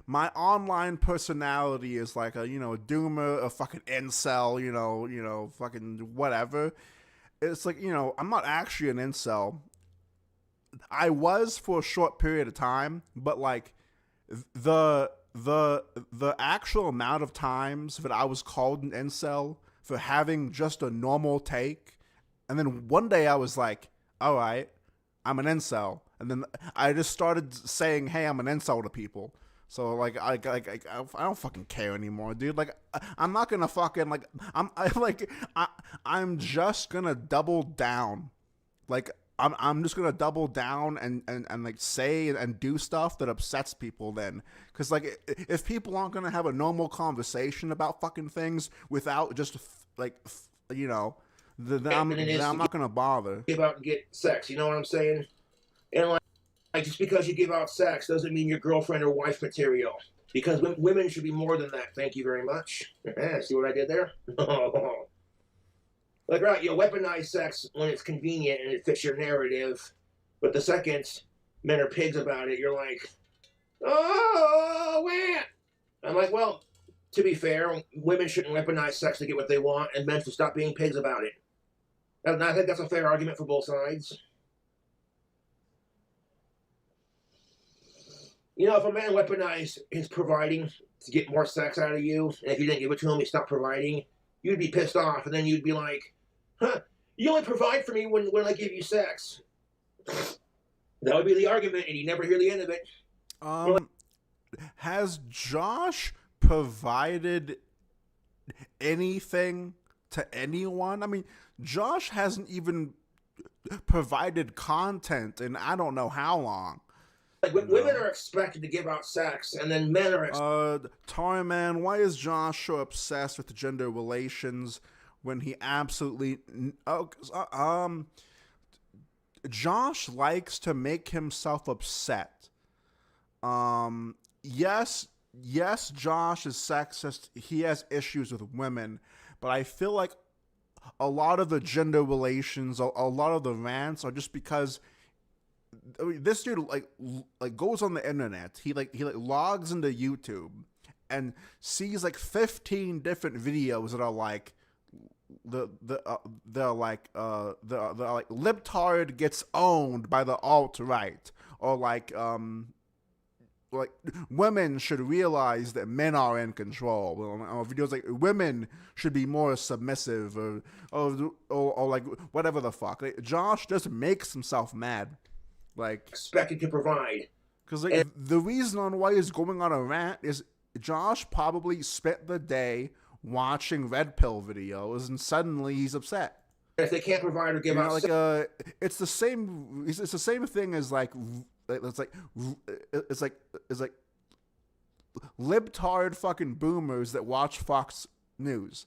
my online personality is like a doomer, a fucking incel, fucking whatever. It's like, I'm not actually an incel. I was for a short period of time, but like the actual amount of times that I was called an incel for having just a normal take, and then one day I was like, all right, I'm an incel, and then I just started saying, hey, I'm an incel to people. So like I don't fucking care anymore, dude. Like I'm not gonna fucking I'm just gonna double down. Like I'm just gonna double down and like say and do stuff that upsets people then, because like if people aren't gonna have a normal conversation about fucking things without just then I'm not gonna bother. Give out and get sex, you know what I'm saying? And like just because you give out sex doesn't mean you're girlfriend or wife material, because women should be more than that. Thank you very much. See what I did there? Like, right, you weaponize sex when it's convenient and it fits your narrative, but the second men are pigs about it, you're like, oh, wah. I'm like, well, to be fair, women shouldn't weaponize sex to get what they want, and men should stop being pigs about it. And I think that's a fair argument for both sides. If a man weaponized his providing to get more sex out of you, and if you didn't give it to him, he stopped providing, you'd be pissed off, and then you'd be like, huh, you only provide for me when I give you sex. That would be the argument, and you never hear the end of it. Has Josh provided anything to anyone? I mean, Josh hasn't even provided content in I don't know how long. Like, women are expected to give out sex, and then men are... Tarman, why is Josh so obsessed with gender relations when he absolutely... Josh likes to make himself upset. Yes, Josh is sexist. He has issues with women, but I feel like a lot of the gender relations, a lot of the rants are just because this dude like goes on the internet. He logs into YouTube and sees like 15 different videos that are like they're like libtard gets owned by the alt-right, or like women should realize that men are in control, or videos like women should be more submissive, or like whatever the fuck. Like, Josh just makes himself mad, like expected to provide. Because like the reason on why he's going on a rant is Josh probably spent the day watching red pill videos, and suddenly he's upset. If they can't provide or give out, like it's the same. It's the same thing as like libtard fucking boomers that watch Fox News.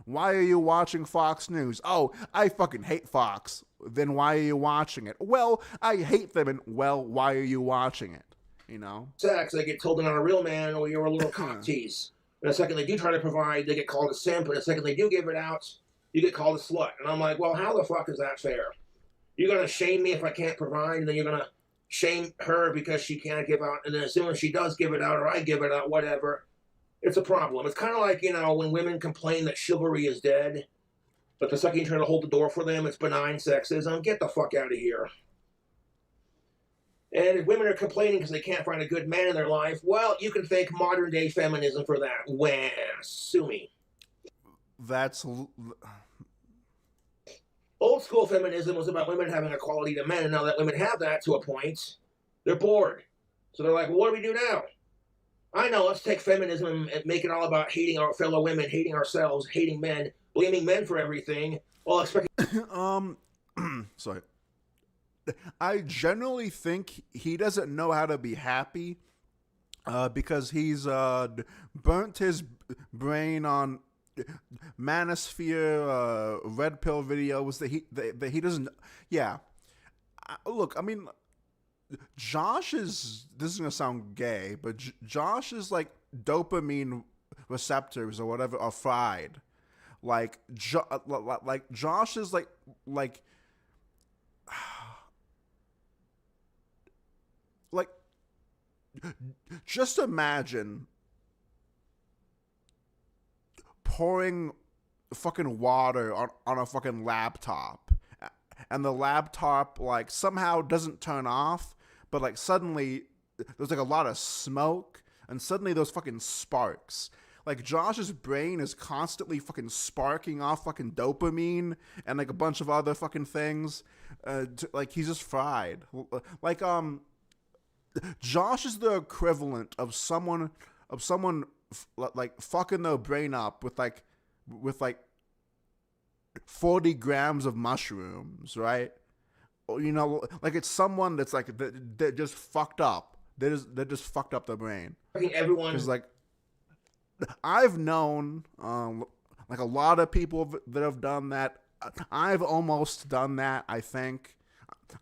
Why are you watching Fox News? Oh, I fucking hate Fox. Then why are you watching it? Well, I hate them, and well, why are you watching it? You know? Sex, they get told they're not a real man, or you're a little cock tease. And the second they do try to provide, they get called a simp. And the second they do give it out, you get called a slut. And I'm like, well, how the fuck is that fair? You're going to shame me if I can't provide, and then you're going to shame her because she can't give out. And then as soon as she does give it out, or I give it out, whatever, it's a problem. It's kind of like, when women complain that chivalry is dead, but the second you try to hold the door for them, it's benign sexism. Get the fuck out of here. And if women are complaining because they can't find a good man in their life, well, you can thank modern-day feminism for that. Well, sue me. That's... Old-school feminism was about women having equality to men, and now that women have that to a point, they're bored. So they're like, well, what do we do now? I know, let's take feminism and make it all about hating our fellow women, hating ourselves, hating men, blaming men for everything, while expecting... Sorry. I generally think he doesn't know how to be happy because he's burnt his brain on manosphere red pill videos that he doesn't. Yeah, look, I mean, Josh is, this is gonna sound gay, but Josh is like dopamine receptors or whatever are fried. Like Josh is like just imagine pouring fucking water on a fucking laptop, and the laptop like somehow doesn't turn off, but like suddenly there's like a lot of smoke, and suddenly those fucking sparks. Like Josh's brain is constantly fucking sparking off fucking dopamine and like a bunch of other fucking things. Like he's just fried. Like Josh is the equivalent of someone like fucking their brain up with like 40 grams of mushrooms, right? Like it's someone that's like that just fucked up. They just fucked up their brain. Everyone, because like I've known like a lot of people that have done that. I've almost done that, I think.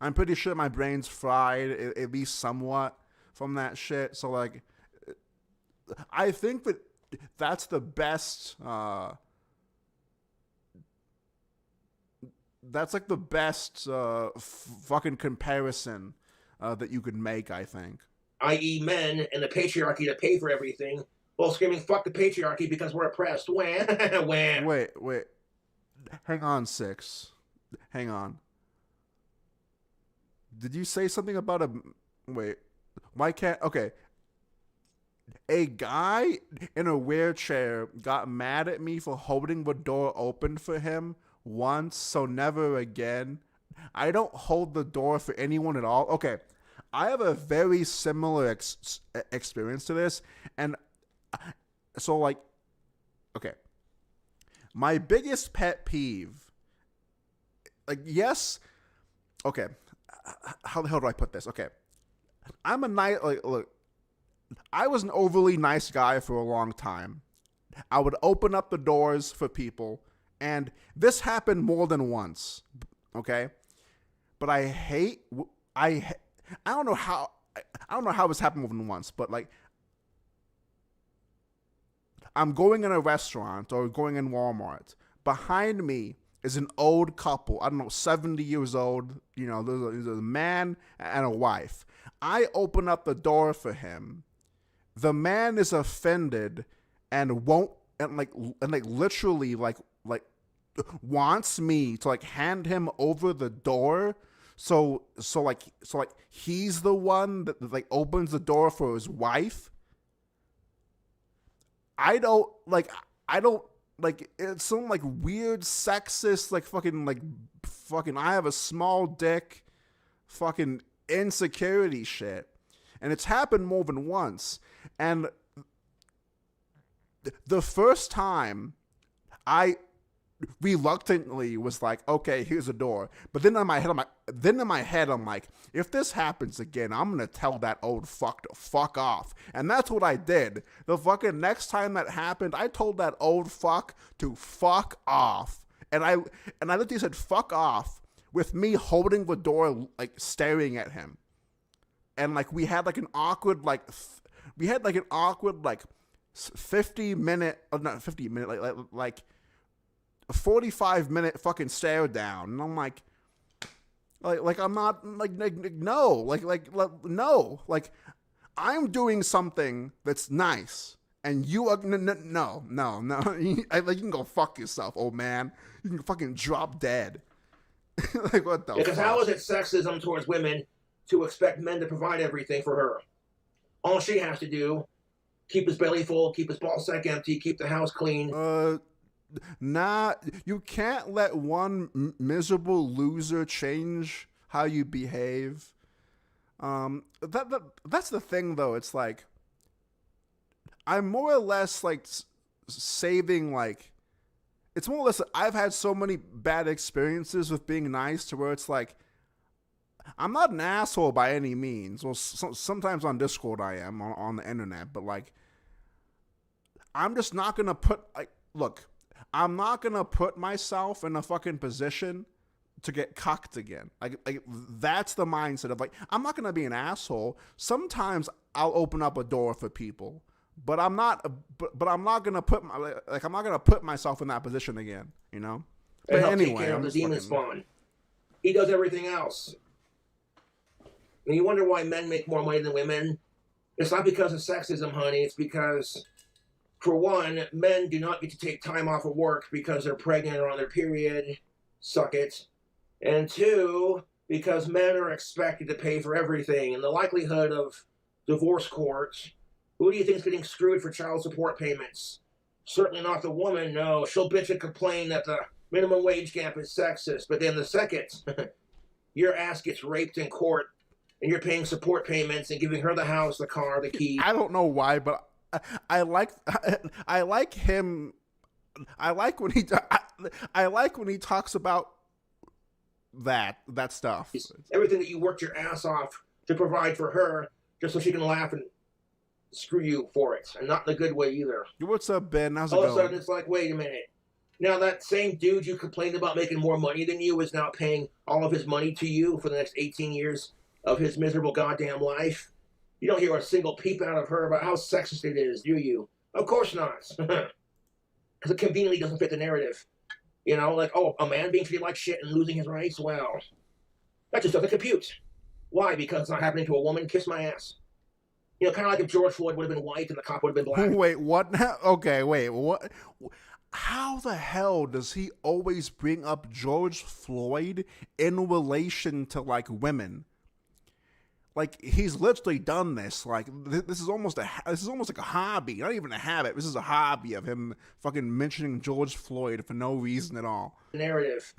I'm pretty sure my brain's fried, at least somewhat, from that shit. So, like, I think that that's the best, that's, like, the best fucking comparison that you could make, I think. i.e. men and the patriarchy to pay for everything, while screaming, fuck the patriarchy because we're oppressed. Wham. Wait. Hang on, Six. Hang on. Did you say something about wait, why can't, okay. A guy in a wheelchair got mad at me for holding the door open for him once, so never again. I don't hold the door for anyone at all. Okay, I have a very similar experience to this, and so like, okay. My biggest pet peeve, like, yes, okay, how the hell do I put this? Okay, I'm a nice, like, look, I was an overly nice guy for a long time. I would open up the doors for people, and this happened more than once, okay? But I don't know how this happened more than once, but like, I'm going in a restaurant or going in Walmart. Behind me is an old couple, I don't know, 70 years old, you know, there's a man and a wife. I open up the door for him. The man is offended and won't, and literally wants me to like hand him over the door. So he's the one that like opens the door for his wife. I don't like it's some like weird sexist like fucking I have a small dick fucking insecurity shit. And it's happened more than once. And the first time I reluctantly was like, okay, here's a door. But then in my head, I'm like, if this happens again, I'm gonna tell that old fuck to fuck off. And that's what I did. The fucking next time that happened, I told that old fuck to fuck off. And I literally said fuck off with me holding the door, like staring at him. And like we had like an awkward 45-minute fucking stare down, and I'm like I'm not no, I'm doing something that's nice, and you are no, you can go fuck yourself, old man. You can fucking drop dead. Like what the? Because fuck? how is it sexism towards women to expect men to provide everything for her? All she has to do, keep his belly full, keep his ballsack empty, keep the house clean. Nah, you can't let one miserable loser change how you behave. That's the thing, though. It's like I'm more or less like saving like. It's more or less I've had so many bad experiences with being nice to where it's like I'm not an asshole by any means. Well, sometimes on Discord I am on the internet, but like I'm just not gonna I'm not gonna put myself in a fucking position to get cucked again. Like that's the mindset of like I'm not gonna be an asshole. Sometimes I'll open up a door for people, but I'm not. But I'm not gonna put I'm not gonna put myself in that position again. You know. But and anyway, take care of the demon spawn. He does everything else. And you wonder why men make more money than women? It's not because of sexism, honey. It's because, for one, men do not get to take time off of work because they're pregnant or on their period. Suck it. And two, because men are expected to pay for everything. And the likelihood of divorce court, who do you think is getting screwed for child support payments? Certainly not the woman, no. She'll bitch and complain that the minimum wage gap is sexist. But then the second your ass gets raped in court and you're paying support payments and giving her the house, the car, the key. I don't know why, but I like him. I like when he talks about that stuff. Everything that you worked your ass off to provide for her, just so she can laugh and screw you for it, and not in a good way either. What's up, Ben? How's it going? All of a sudden, it's like, wait a minute. Now that same dude you complained about making more money than you is now paying all of his money to you for the next 18 years of his miserable goddamn life. You don't hear a single peep out of her about how sexist it is, do you? Of course not. Because it conveniently doesn't fit the narrative. You know, like, oh, a man being treated like shit and losing his rights? Well, that just doesn't compute. Why? Because it's not happening to a woman? Kiss my ass. You know, kind of like if George Floyd would have been white and the cop would have been black. Wait, what? Okay, wait, what? How the hell does he always bring up George Floyd in relation to, like, women? Like, he's literally done this. Like, this is almost like a hobby. Not even a habit. This is a hobby of him fucking mentioning George Floyd for no reason at all. Narrative.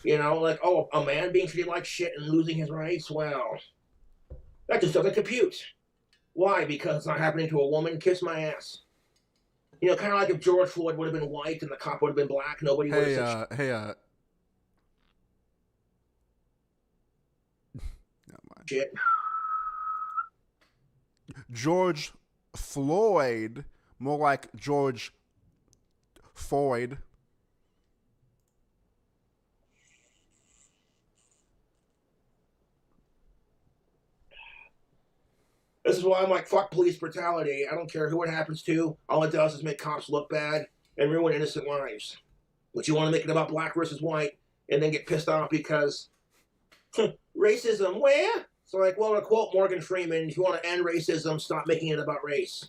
You know, like, oh, a man being treated like shit and losing his rights? Well, that just doesn't compute. Why? Because it's not happening to a woman? Kiss my ass. You know, kind of like if George Floyd would have been white and the cop would have been black, nobody would have said shit. George Floyd, more like George Floyd. This is why I'm like, fuck police brutality. I don't care who it happens to. All it does is make cops look bad and ruin innocent lives. But you want to make it about black versus white and then get pissed off because racism, where? So like, well, to quote Morgan Freeman, if you want to end racism, stop making it about race.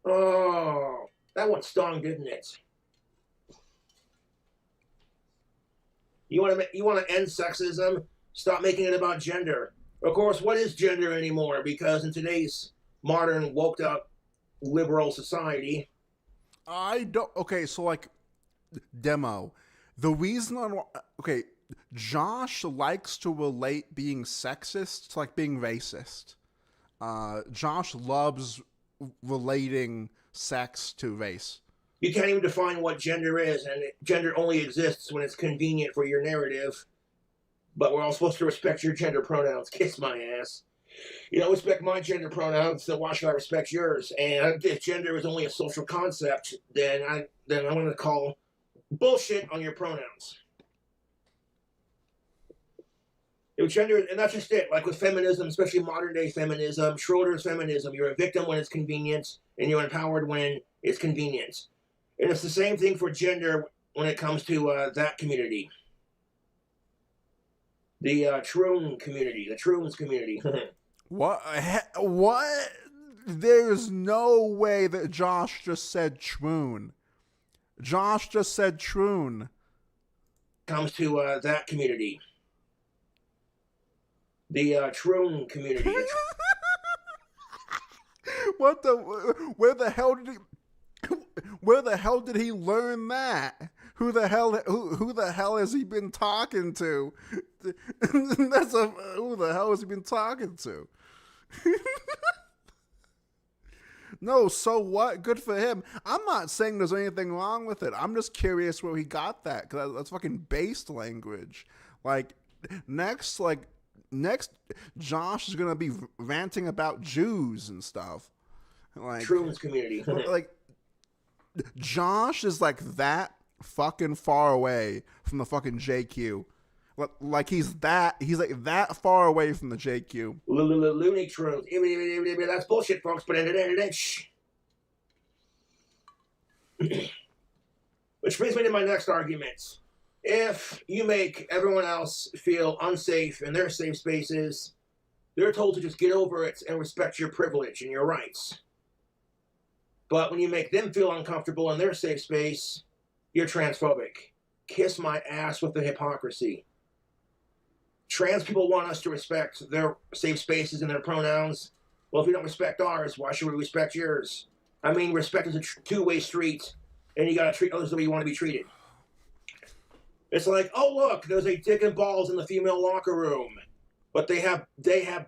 Oh, that one stung, didn't it? You want to end sexism, stop making it about gender. Of course, what is gender anymore? Because in today's modern, woke up, liberal society... I don't... Okay, so like, demo. The reason I'm... Okay, Josh likes to relate being sexist to like being racist. Josh loves relating sex to race. You can't even define what gender is, and gender only exists when it's convenient for your narrative. But we're all supposed to respect your gender pronouns. Kiss my ass. You don't respect my gender pronouns, then why should I respect yours? And if gender is only a social concept, then I'm going to call bullshit on your pronouns. If gender, and that's just it. Like with feminism, especially modern day feminism, Schroeder's feminism, you're a victim when it's convenient, and you're empowered when it's convenient. And it's the same thing for gender when it comes to that community. The Troon community, the Troons community. What? What? There's no way that Josh just said Troon. Josh just said Troon. Comes to that community. The Troon community. What the? Where the hell did he learn that? Who the hell has he been talking to? Who the hell has he been talking to? No, so what? Good for him. I'm not saying there's anything wrong with it. I'm just curious where he got that, because that's fucking based language. Like, next, Josh is gonna be ranting about Jews and stuff. Like, Troon's community. Like, Josh is like that fucking far away from the fucking JQ. Like he's like that far away from the JQ. Looney Tunes. That's bullshit, folks. But which brings me to my next argument. If you make everyone else feel unsafe in their safe spaces, they're told to just get over it and respect your privilege and your rights. But when you make them feel uncomfortable in their safe space, you're transphobic. Kiss my ass with the hypocrisy. Trans people want us to respect their safe spaces and their pronouns. Well, if we don't respect ours, why should we respect yours? I mean, respect is a two-way street, and you gotta treat others the way you want to be treated. It's like, oh look, there's a dick and balls in the female locker room, but they have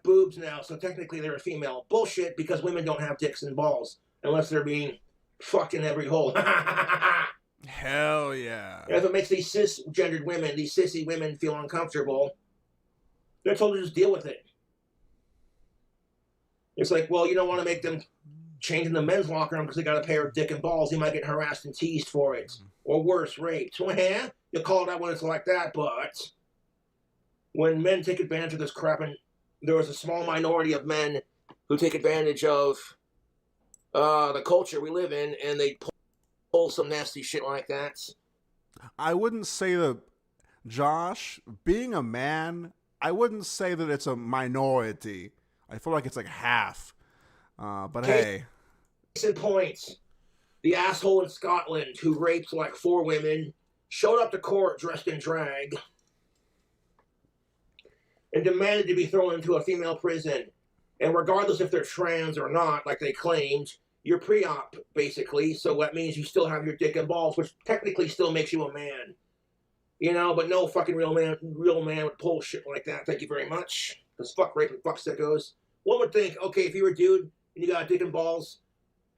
boobs now, so technically they're a female. Bullshit, because women don't have dicks and balls unless they're being fucked in every hole. Hell yeah. And if it makes these cisgendered women, these sissy women feel uncomfortable, they're told to just deal with it. It's like, well, you don't want to make them change in the men's locker room because they got a pair of dick and balls. They might get harassed and teased for it. Or worse, raped. Well, yeah, you call it out when it's like that, but when men take advantage of this crap, and there was a small minority of men who take advantage of the culture we live in, and they pull some nasty shit like that. I wouldn't say that, Josh, being a man, I wouldn't say that it's a minority. I feel like it's like half. But hey. Case in point, the asshole in Scotland who raped like 4 women showed up to court dressed in drag and demanded to be thrown into a female prison. And regardless if they're trans or not, like they claimed, you're pre-op, basically. So that means you still have your dick and balls, which technically still makes you a man. You know, but no fucking real man would pull shit like that. Thank you very much. Because fuck rape and fuck sickos. One would think, okay, if you're a dude and you got dick and balls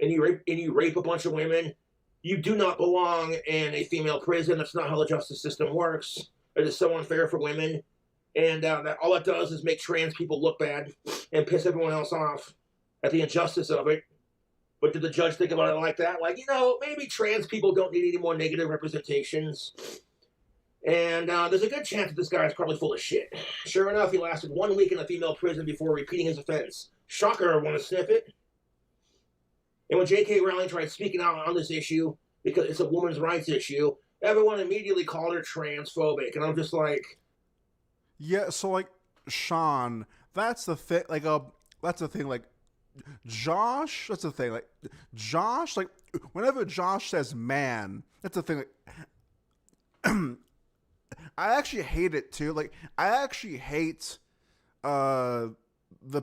and you rape a bunch of women, you do not belong in a female prison. That's not how the justice system works. It is so unfair for women. And that all it does is make trans people look bad and piss everyone else off. at the injustice of it. But did the judge think about it like that? Like, maybe trans people don't need any more negative representations. And there's a good chance that this guy is probably full of shit. Sure enough, he lasted 1 week in a female prison before repeating his offense. Shocker, want to sniff it? And when J.K. Rowling tried speaking out on this issue, because it's a woman's rights issue, everyone immediately called her transphobic. And I'm just like... Yeah, so, like, Sean, that's the thing, like, Josh, that's the thing, like, Josh, like, whenever Josh says man, that's the thing, like, I actually hate it too. Like, I actually hate the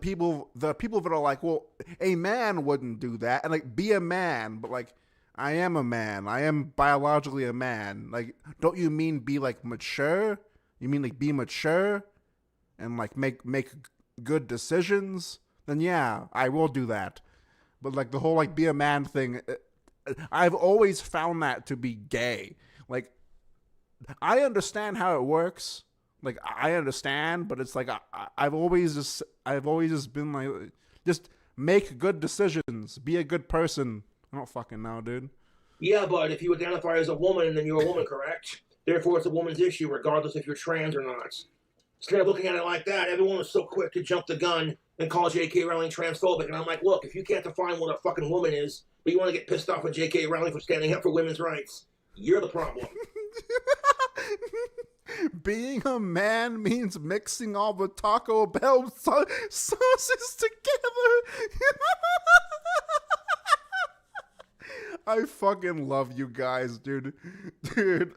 people that are like, well, a man wouldn't do that, and like, be a man, but like, I am a man. I am biologically a man. Like, don't you mean be like mature? You mean like be mature and like make good decisions? Then yeah, I will do that. But like the whole like be a man thing, I've always found that to be gay. Like, I understand how it works. Like, I understand, but it's like I've always just been like, just make good decisions, be a good person. I don't fucking know, dude. Yeah, but if you identify as a woman, then you're a woman, correct? Therefore, it's a woman's issue, regardless if you're trans or not. Instead of looking at it like that, everyone was so quick to jump the gun and call J.K. Rowling transphobic. And I'm like, look, if you can't define what a fucking woman is, but you want to get pissed off at J.K. Rowling for standing up for women's rights, you're the problem. Being a man means mixing all the Taco Bell sauces together. I fucking love you guys, dude. Dude,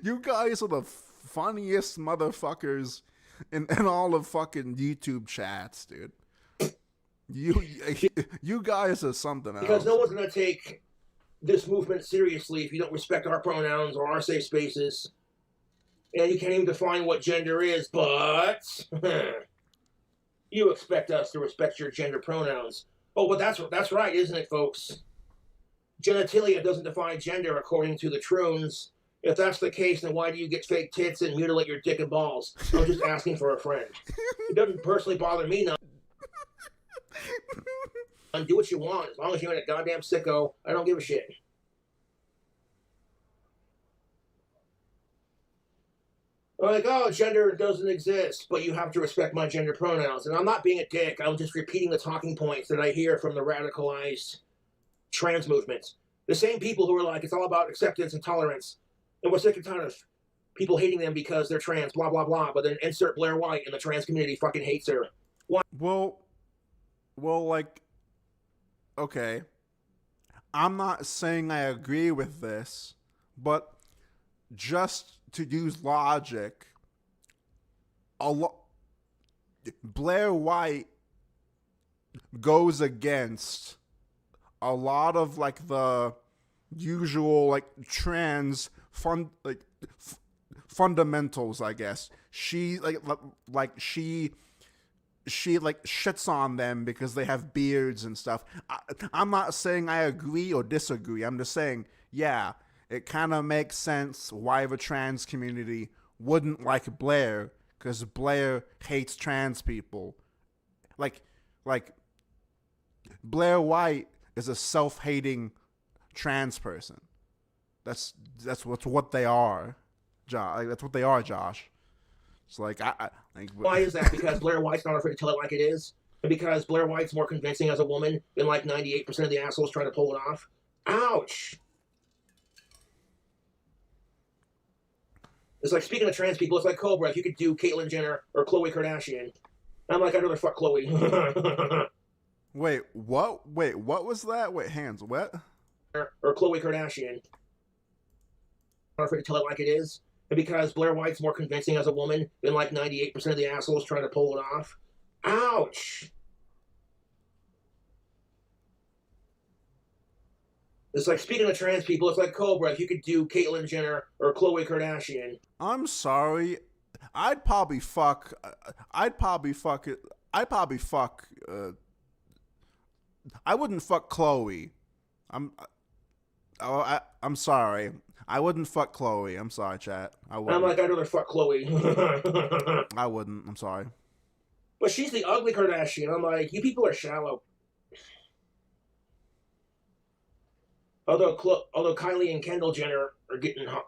you guys are the funniest motherfuckers in all of fucking YouTube chats, dude. You guys are something else. Because no one's going to take this movement seriously if you don't respect our pronouns or our safe spaces. And you can't even define what gender is, but you expect us to respect your gender pronouns. Oh, but that's right, isn't it, folks? Genitalia doesn't define gender according to the Troons. If that's the case, then why do you get fake tits and mutilate your dick and balls? I'm just asking for a friend. It doesn't personally bother me now. Do what you want. As long as you ain't a goddamn sicko, I don't give a shit. Like, oh, gender doesn't exist, but you have to respect my gender pronouns. And I'm not being a dick. I'm just repeating the talking points that I hear from the radicalized trans movement. The same people who are like, it's all about acceptance and tolerance. And we're sick and tired of people hating them because they're trans, blah, blah, blah. But then insert Blair White and the trans community fucking hates her. Why? Well, like, okay. I'm not saying I agree with this, but just to use logic, Blair White goes against a lot of like the usual like trans fundamentals, I guess. She she shits on them because they have beards and stuff. I'm not saying I agree or disagree. I'm just saying, yeah, it kind of makes sense why the trans community wouldn't like Blair, because Blair hates trans people. Like Blair White is a self-hating trans person. That's what they are, Josh. Like, that's what they are, Josh. It's like why is that? Because Blair White's not afraid to tell it like it is, and because Blair White's more convincing as a woman than like 98% of the assholes trying to pull it off. Ouch. It's like, speaking of trans people, it's like Cobra. If you could do Caitlyn Jenner or Khloe Kardashian, I'm like, I'd rather fuck Khloe. Wait, what? Wait, what was that? Wait, hands, what? Or Khloe Kardashian. I'm afraid to tell it like it is. And because Blair White's more convincing as a woman than like 98% of the assholes trying to pull it off. Ouch. It's like, speaking of trans people, it's like Cobra. If you could do Caitlyn Jenner or Khloe Kardashian. I'm sorry. I'd probably fuck. I wouldn't fuck Khloe. I'm sorry. I wouldn't fuck Khloe. I'm sorry, chat. I'm like, I'd rather fuck Khloe. I wouldn't. I'm sorry. But she's the ugly Kardashian. I'm like, you people are shallow. Although Kylie and Kendall Jenner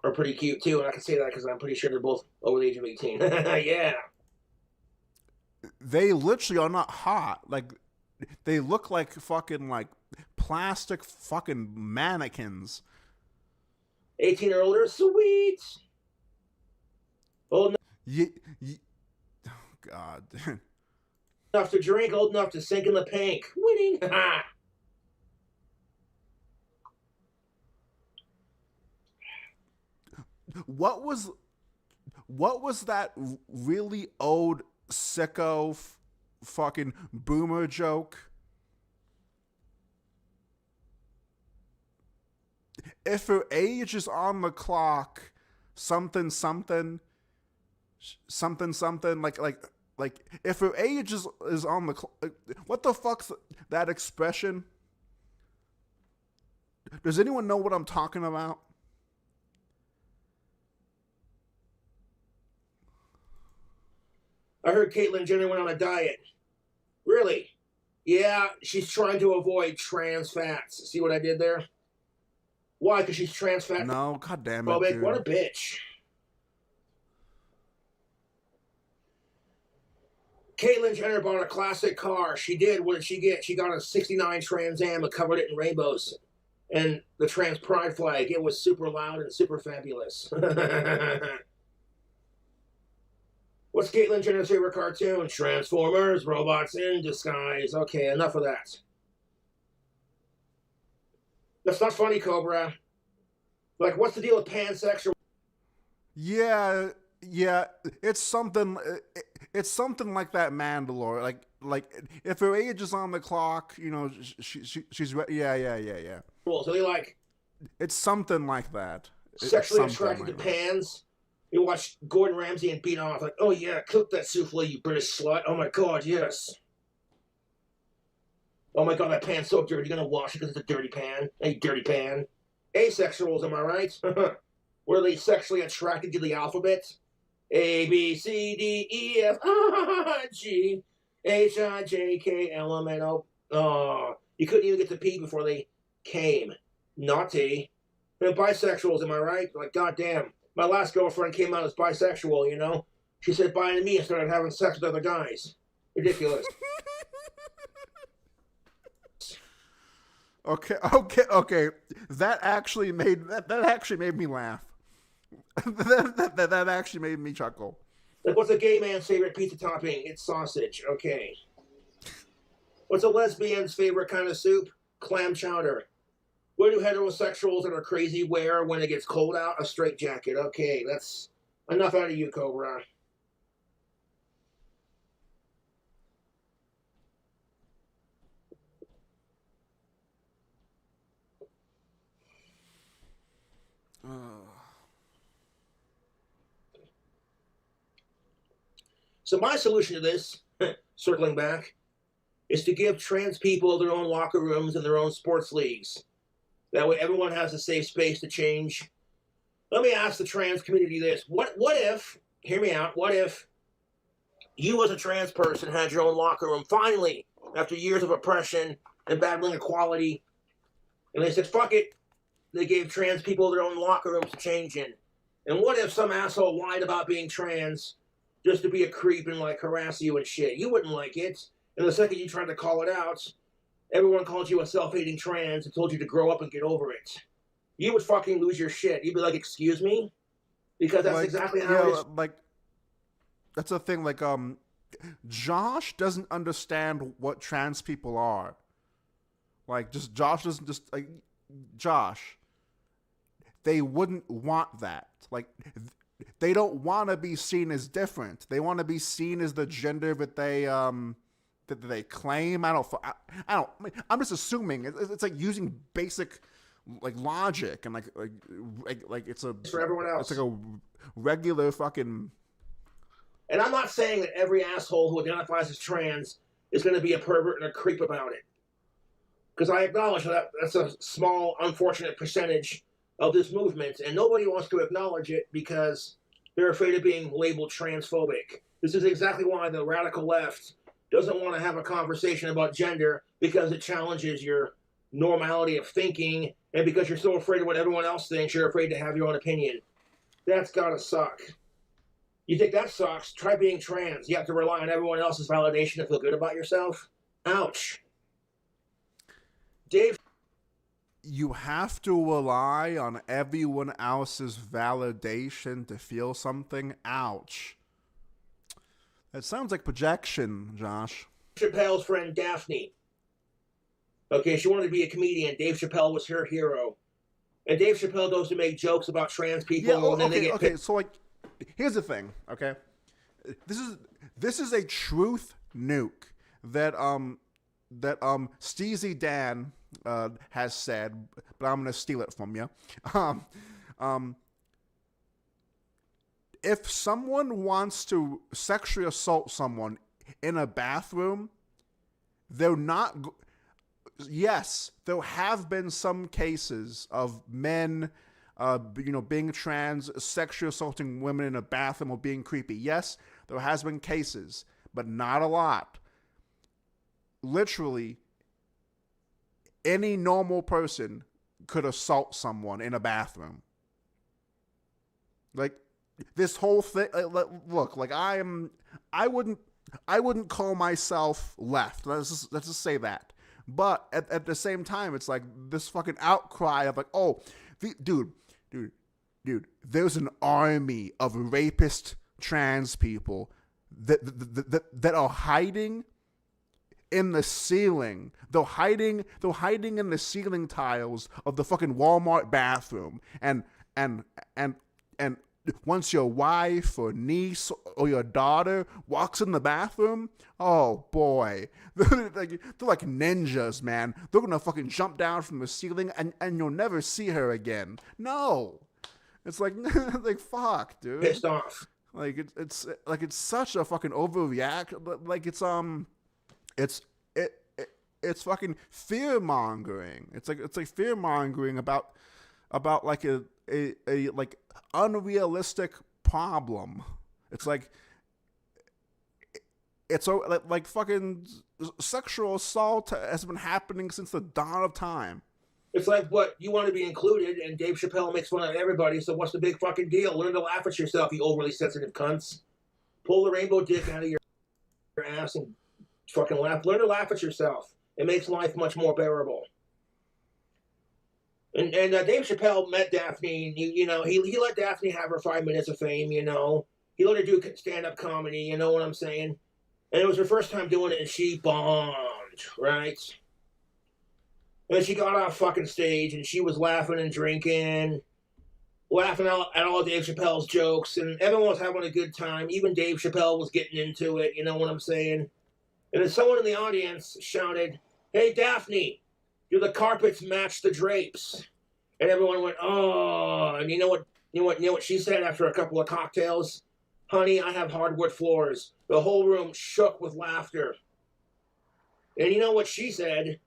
are pretty cute too, and I can say that because I'm pretty sure they're both over the age of 18. Yeah. They literally are not hot. Like, they look like fucking like plastic fucking mannequins. 18 or older, sweet. Old Oh God. enough to drink, old enough to sink in the pink. Winning. What was that really old sicko fucking boomer joke? If her age is on the clock, something like if her age is on the clock, what the fuck's that expression? Does anyone know what I'm talking about? I heard Caitlyn Jenner went on a diet. Really? Yeah, she's trying to avoid trans fats. See what I did there? Why? Because she's trans fat. No, god damn it, dude. What a bitch. Caitlyn Jenner bought a classic car. She did. What did she get? She got a 69 Trans Am and covered it in rainbows. And the trans pride flag. It was super loud and super fabulous. What's Caitlyn Jenner's favorite cartoon? Transformers, robots in disguise. Okay, enough of that. That's not funny, Cobra. Like, what's the deal with pansexual? Yeah, it's something like that Mandalore. Like if her age is on the clock, you know, she's yeah. So they like it's something like that. Sexually attracted to pans. You watch Gordon Ramsay and beat off like, oh yeah, cook that souffle, you British slut. Oh my god, yes. Oh my god, that pan's so dirty. You're gonna wash it because it's a dirty pan. Hey, dirty pan. Asexuals, am I right? Were they sexually attracted to the alphabet? A, B, C, D, E, F, G, H, I, J, K, L, M, N, O. Oh, you couldn't even get to P before they came. Naughty. And bisexuals, am I right? Like, goddamn. My last girlfriend came out as bisexual, you know? She said bye to me and started having sex with other guys. Ridiculous. Okay. That actually made me laugh. that actually made me chuckle. Like, what's a gay man's favorite pizza topping? It's sausage. Okay. What's a lesbian's favorite kind of soup? Clam chowder. What do heterosexuals that are crazy wear when it gets cold out? A straitjacket. Okay, that's enough out of you, Cobra. So my solution to this, circling back, is to give trans people their own locker rooms and their own sports leagues. That way everyone has a safe space to change. Let me ask the trans community this. What if, hear me out, what if you as a trans person had your own locker room finally, after years of oppression and battling equality, and they said, fuck it, they gave trans people their own locker rooms to change in. And what if some asshole lied about being trans just to be a creep and like harass you and shit? You wouldn't like it. And the second you tried to call it out, everyone called you a self-hating trans and told you to grow up and get over it. You would fucking lose your shit. You'd be like, excuse me? Because that's exactly how it is. Like, that's the thing, like, Josh doesn't understand what trans people are. Like, Josh, they wouldn't want that. Like, they don't want to be seen as different. They want to be seen as the gender that they claim. I'm just assuming. It's like using basic like logic and like it's for everyone else. It's like a regular fucking. And I'm not saying that every asshole who identifies as trans is going to be a pervert and a creep about it. Because I acknowledge that that's a small, unfortunate percentage of this movement, and nobody wants to acknowledge it because they're afraid of being labeled transphobic. This is exactly why the radical left doesn't want to have a conversation about gender, because it challenges your normality of thinking And because you're so afraid of what everyone else thinks, you're afraid to have your own opinion. That's gotta suck. You think that sucks? Try being trans. You have to rely on everyone else's validation to feel good about yourself? Ouch. Dave. You have to rely on everyone else's validation to feel something? Ouch. That sounds like projection, Josh. Chappelle's friend Daphne. Okay, she wanted to be a comedian. Dave Chappelle was her hero. And Dave Chappelle goes to make jokes about trans people. Yeah, and then they get okay. So, like, here's the thing, okay? This is a truth nuke that Steezy Dan has said, but I'm gonna steal it from you. If someone wants to sexually assault someone in a bathroom, they're not. Yes, there have been some cases of men, being trans, sexually assaulting women in a bathroom or being creepy. Yes, there has been cases, but not a lot. Literally, any normal person could assault someone in a bathroom. Like, this whole thing. Look, like I wouldn't call myself left. Let's just say that. But at the same time, it's like this fucking outcry of like, oh, dude, there's an army of rapist trans people that are hiding in the ceiling. They're hiding in the ceiling tiles of the fucking Walmart bathroom. And once your wife or niece or your daughter walks in the bathroom, oh boy, they're like ninjas, man. They're gonna fucking jump down from the ceiling and you'll never see her again. No, it's like like fuck, dude. Pissed off. Like it's such a fucking overreact. Like it's fucking fear mongering. It's like fear mongering about like a like unrealistic problem. It's like fucking sexual assault has been happening since the dawn of time. It's like, what, you want to be included, and Dave Chappelle makes fun of everybody, so what's the big fucking deal? Learn to laugh at yourself, you overly sensitive cunts. Pull the rainbow dick out of your ass and fucking laugh. Learn to laugh at yourself. It makes life much more bearable. And Dave Chappelle met Daphne, and he let Daphne have her 5 minutes of fame, He let her do stand-up comedy, you know what I'm saying? And it was her first time doing it, and she bombed, right? And she got off fucking stage, and she was laughing and drinking, laughing at all Dave Chappelle's jokes, and everyone was having a good time. Even Dave Chappelle was getting into it, you know what I'm saying? And then someone in the audience shouted, "Hey, Daphne, do the carpets match the drapes?" And everyone went, "Oh." And you know what she said after a couple of cocktails? "Honey, I have hardwood floors." The whole room shook with laughter. And you know what she said?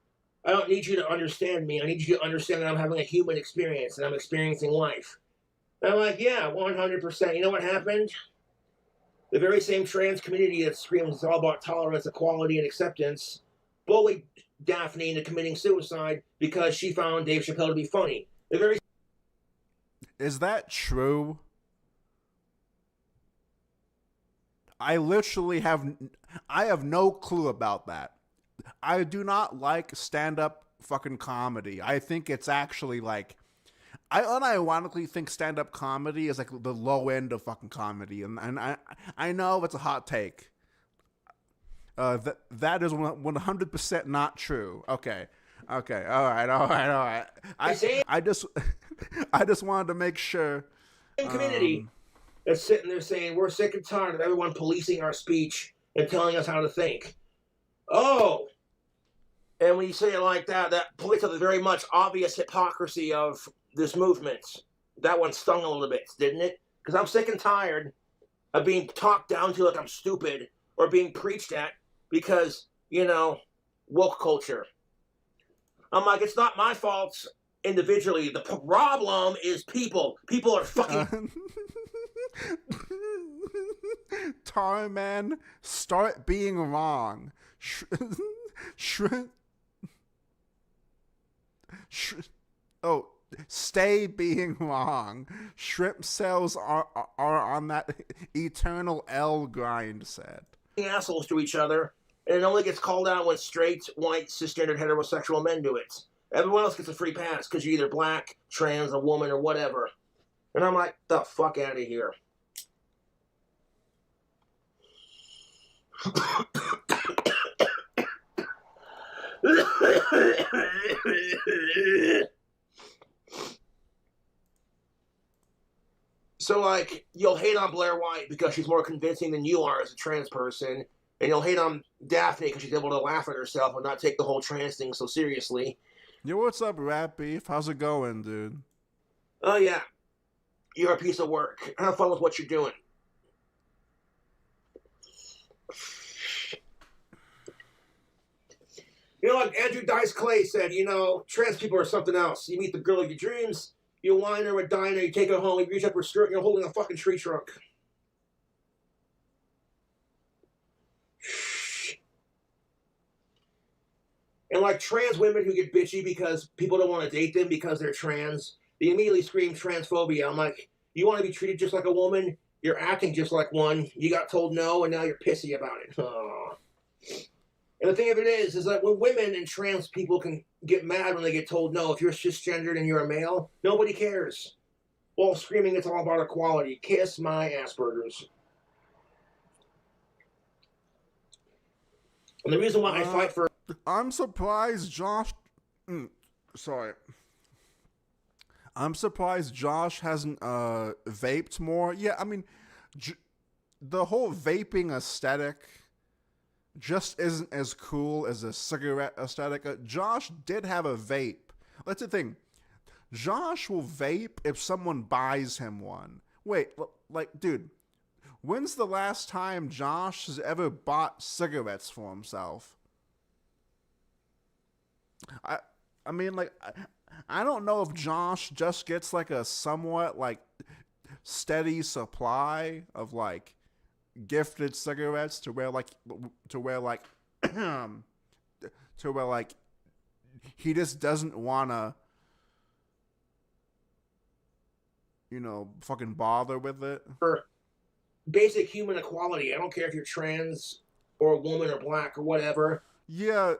"I don't need you to understand me. I need you to understand that I'm having a human experience and I'm experiencing life." And I'm like, yeah, 100%. You know what happened? The very same trans community that screams it's all about tolerance, equality, and acceptance bullied Daphne into committing suicide because she found Dave Chappelle to be funny. Is that true? I have no clue about that. I do not like stand-up fucking comedy. I think it's actually like, I unironically think stand-up comedy is like the low end of fucking comedy, and I know it's a hot take. That is 100% not true. Okay, all right. I just wanted to make sure. Community that's sitting there saying we're sick and tired of everyone policing our speech and telling us how to think. Oh, and when you say it like that, that points to the very much obvious hypocrisy of this movement. That one stung a little bit, didn't it? Because I'm sick and tired of being talked down to like I'm stupid or being preached at because, woke culture. I'm like, it's not my fault individually. The problem is people. People are fucking... Tar man, start being wrong. Oh, stay being wrong. Shrimp sales are on that eternal L grind set. Assholes to each other, and it only gets called out when straight, white, cisgendered, heterosexual men do it. Everyone else gets a free pass because you're either black, trans, a woman, or whatever. And I'm like, the fuck out of here. So, like, you'll hate on Blair White because she's more convincing than you are as a trans person, and you'll hate on Daphne because she's able to laugh at herself and not take the whole trans thing so seriously. Yo, what's up, Rat Beef? How's it going, dude? Oh, yeah. You're a piece of work. Have fun with what you're doing. You know, like Andrew Dice Clay said, you know, trans people are something else. You meet the girl of your dreams, you wine her a diner, you take her home, you reach up her skirt, and you're holding a fucking tree trunk. And like trans women who get bitchy because people don't want to date them because they're trans, they immediately scream transphobia. I'm like, you want to be treated just like a woman? You're acting just like one. You got told no, and now you're pissy about it. Oh. And the thing of it is that when women and trans people can get mad when they get told no, if you're cisgendered and you're a male, nobody cares. While screaming it's all about equality. Kiss my Asperger's. And the reason why I fight for... I'm surprised Josh... sorry. I'm surprised Josh hasn't vaped more. Yeah, I mean, the whole vaping aesthetic just isn't as cool as a cigarette aesthetic. Josh did have a vape. That's the thing. Josh will vape if someone buys him one. Wait, like, dude, when's the last time Josh has ever bought cigarettes for himself? I mean, like, I don't know if Josh just gets like a somewhat like steady supply of like gifted cigarettes to where he just doesn't wanna, you know, fucking bother with it. For basic human equality. I don't care if you're trans or a woman or black or whatever. Yeah,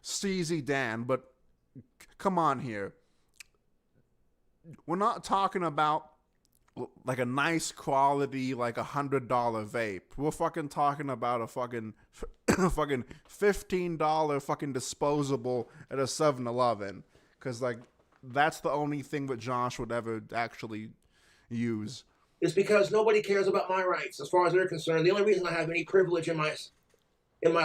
Steezy Dan, but come on here. We're not talking about like a nice quality, like $100 vape. We're fucking talking about a fucking $15 fucking disposable at a 7-Eleven. Because like that's the only thing that Josh would ever actually use. It's because nobody cares about my rights as far as they're concerned. The only reason I have any privilege in my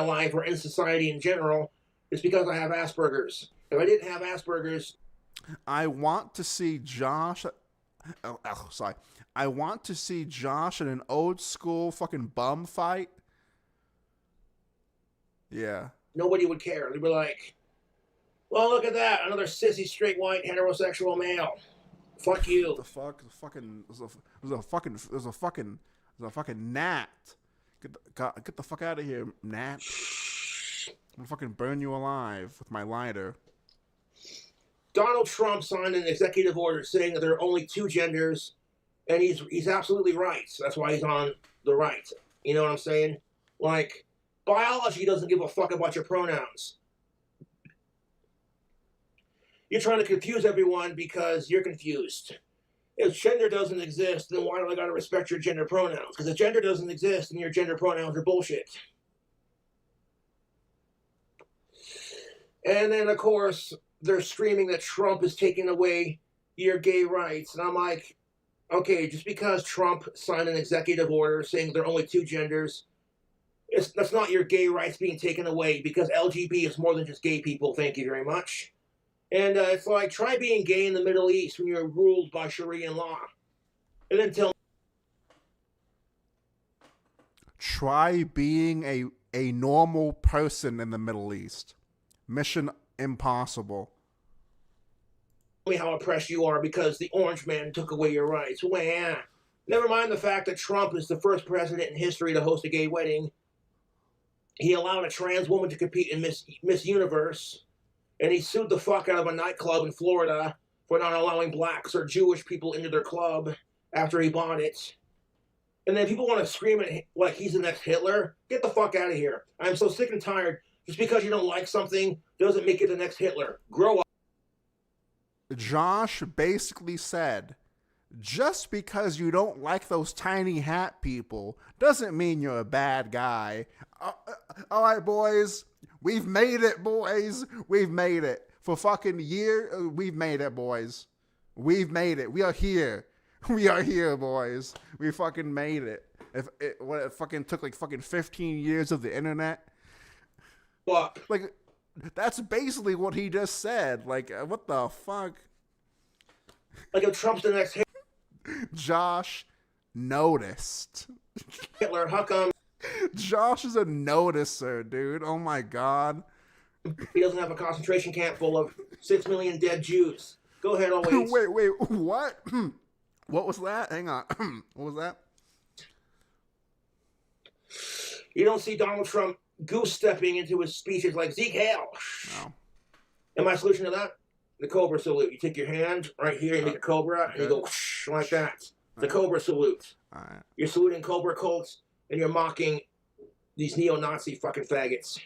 life or in society in general is because I have Asperger's. If I didn't have Asperger's... I want to see Josh... sorry. I want to see Josh in an old school fucking bum fight. Yeah. Nobody would care. They'd be like, well, look at that. Another sissy, straight, white, heterosexual male. Fuck you. The fuck? There's a fucking gnat. Get the fuck out of here, gnat. I'm gonna fucking burn you alive with my lighter. Donald Trump signed an executive order saying that there are only two genders, and he's absolutely right. That's why he's on the right. You know what I'm saying? Like, biology doesn't give a fuck about your pronouns. You're trying to confuse everyone because you're confused. If gender doesn't exist, then why do I gotta respect your gender pronouns? Because if gender doesn't exist, then your gender pronouns are bullshit. And then, of course, they're screaming that Trump is taking away your gay rights. And I'm like, okay, just because Trump signed an executive order saying there are only two genders, that's not your gay rights being taken away, because LGBT is more than just gay people. Thank you very much. And it's like, try being gay in the Middle East when you're ruled by Sharia law. And then tell... Try being a normal person in the Middle East. Mission impossible. Tell me how oppressed you are because the orange man took away your rights. Well, never mind the fact that Trump is the first president in history to host a gay wedding. He allowed a trans woman to compete in Miss Universe. And he sued the fuck out of a nightclub in Florida for not allowing blacks or Jewish people into their club after he bought it. And then people want to scream at him like he's the next Hitler. Get the fuck out of here. I'm so sick and tired. Just because you don't like something doesn't make it the next Hitler. Grow up. Josh basically said, just because you don't like those tiny hat people doesn't mean you're a bad guy. All right, boys. We've made it, boys. We've made it. For fucking year, we've made it, boys. We've made it. We are here. We are here, boys. We fucking made it. It fucking took like fucking 15 years of the internet. Fuck. Like, that's basically what he just said. Like, what the fuck? Like if Trump's the next Josh noticed. Hitler, how come Josh is a noticer, dude. Oh my god. he doesn't have a concentration camp full of 6 million dead Jews? Go ahead, always. Wait, what? What was that? Hang on. What was that? You don't see Donald Trump goose-stepping into his speeches like Zeke Hale. No. And my solution to that? The Cobra salute. You take your hand right here and make a Cobra, and you go like that. The Cobra salute. All right. You're saluting Cobra cults, and you're mocking these neo-Nazi fucking faggots.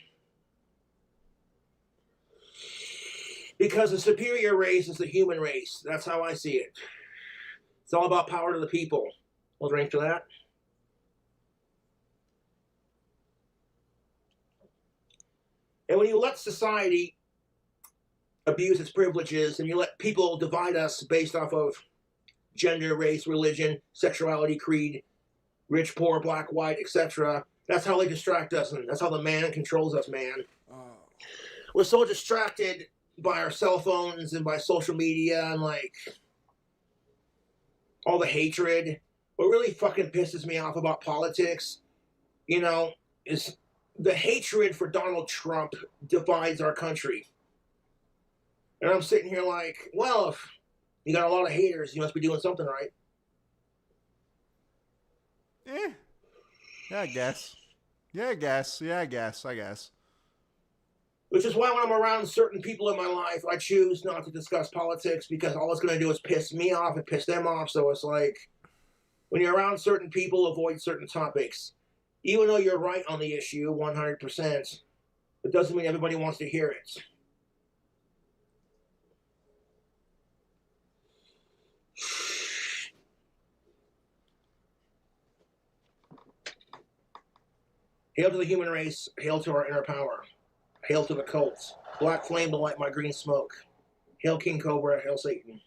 Because the superior race is the human race. That's how I see it. It's all about power to the people. We'll drink to that. And when you let society abuse its privileges and you let people divide us based off of gender, race, religion, sexuality, creed, rich, poor, black, white, etc., that's how they distract us, and that's how the man controls us, man. We're so distracted by our cell phones and by social media and like all the hatred. What really fucking pisses me off about politics, you know, is the hatred for Donald Trump divides our country. And I'm sitting here like, well, if you got a lot of haters, you must be doing something right. Yeah, I guess. I guess. Which is why when I'm around certain people in my life, I choose not to discuss politics because all it's going to do is piss me off and piss them off. So it's like, when you're around certain people, avoid certain topics. Even though you're right on the issue, 100%, it doesn't mean everybody wants to hear it. Hail to the human race. Hail to our inner power. Hail to the cults. Black flame to light my green smoke. Hail King Cobra. Hail Satan.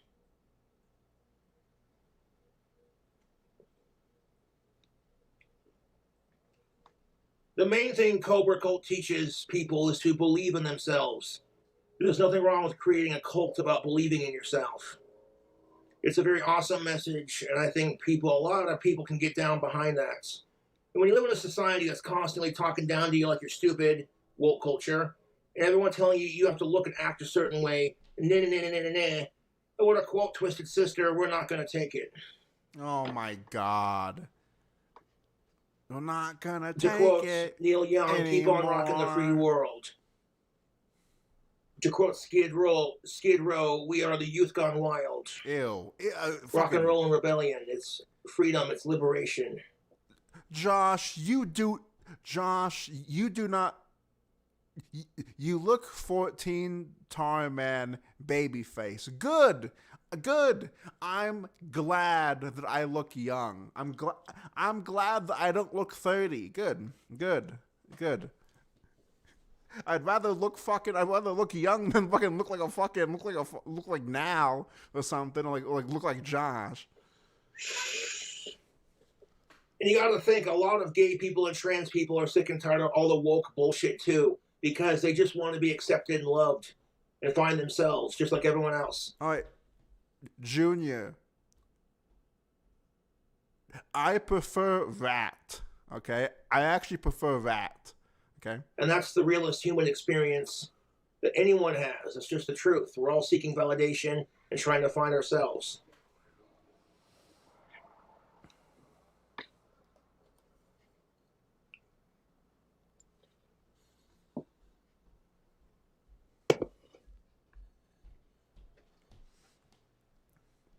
The main thing Cobra Cult teaches people is to believe in themselves. There's nothing wrong with creating a cult about believing in yourself. It's a very awesome message, and I think a lot of people can get down behind that. And when you live in a society that's constantly talking down to you like you're stupid, woke culture, and everyone telling you you have to look and act a certain way, or to quote Twisted Sister, we're not going to take it. Oh my god. We're not gonna To take quote it Neil Young, anymore. keep on rocking the free world. To quote Skid Row, we are the youth gone wild. Ew. Rock and roll and rebellion. It's freedom. It's liberation. Josh, you do not. You look 14, tar man, baby face. Good. I'm glad that I look young. I'm glad that I don't look 30. Good. I'd rather look young than fucking look like now or something, or like look like Josh. And you got to think, a lot of gay people and trans people are sick and tired of all the woke bullshit too, because they just want to be accepted and loved and find themselves just like everyone else. All right, Junior. I prefer that. Okay, I actually prefer that. Okay, and that's the realest human experience that anyone has. It's just the truth. We're all seeking validation and trying to find ourselves.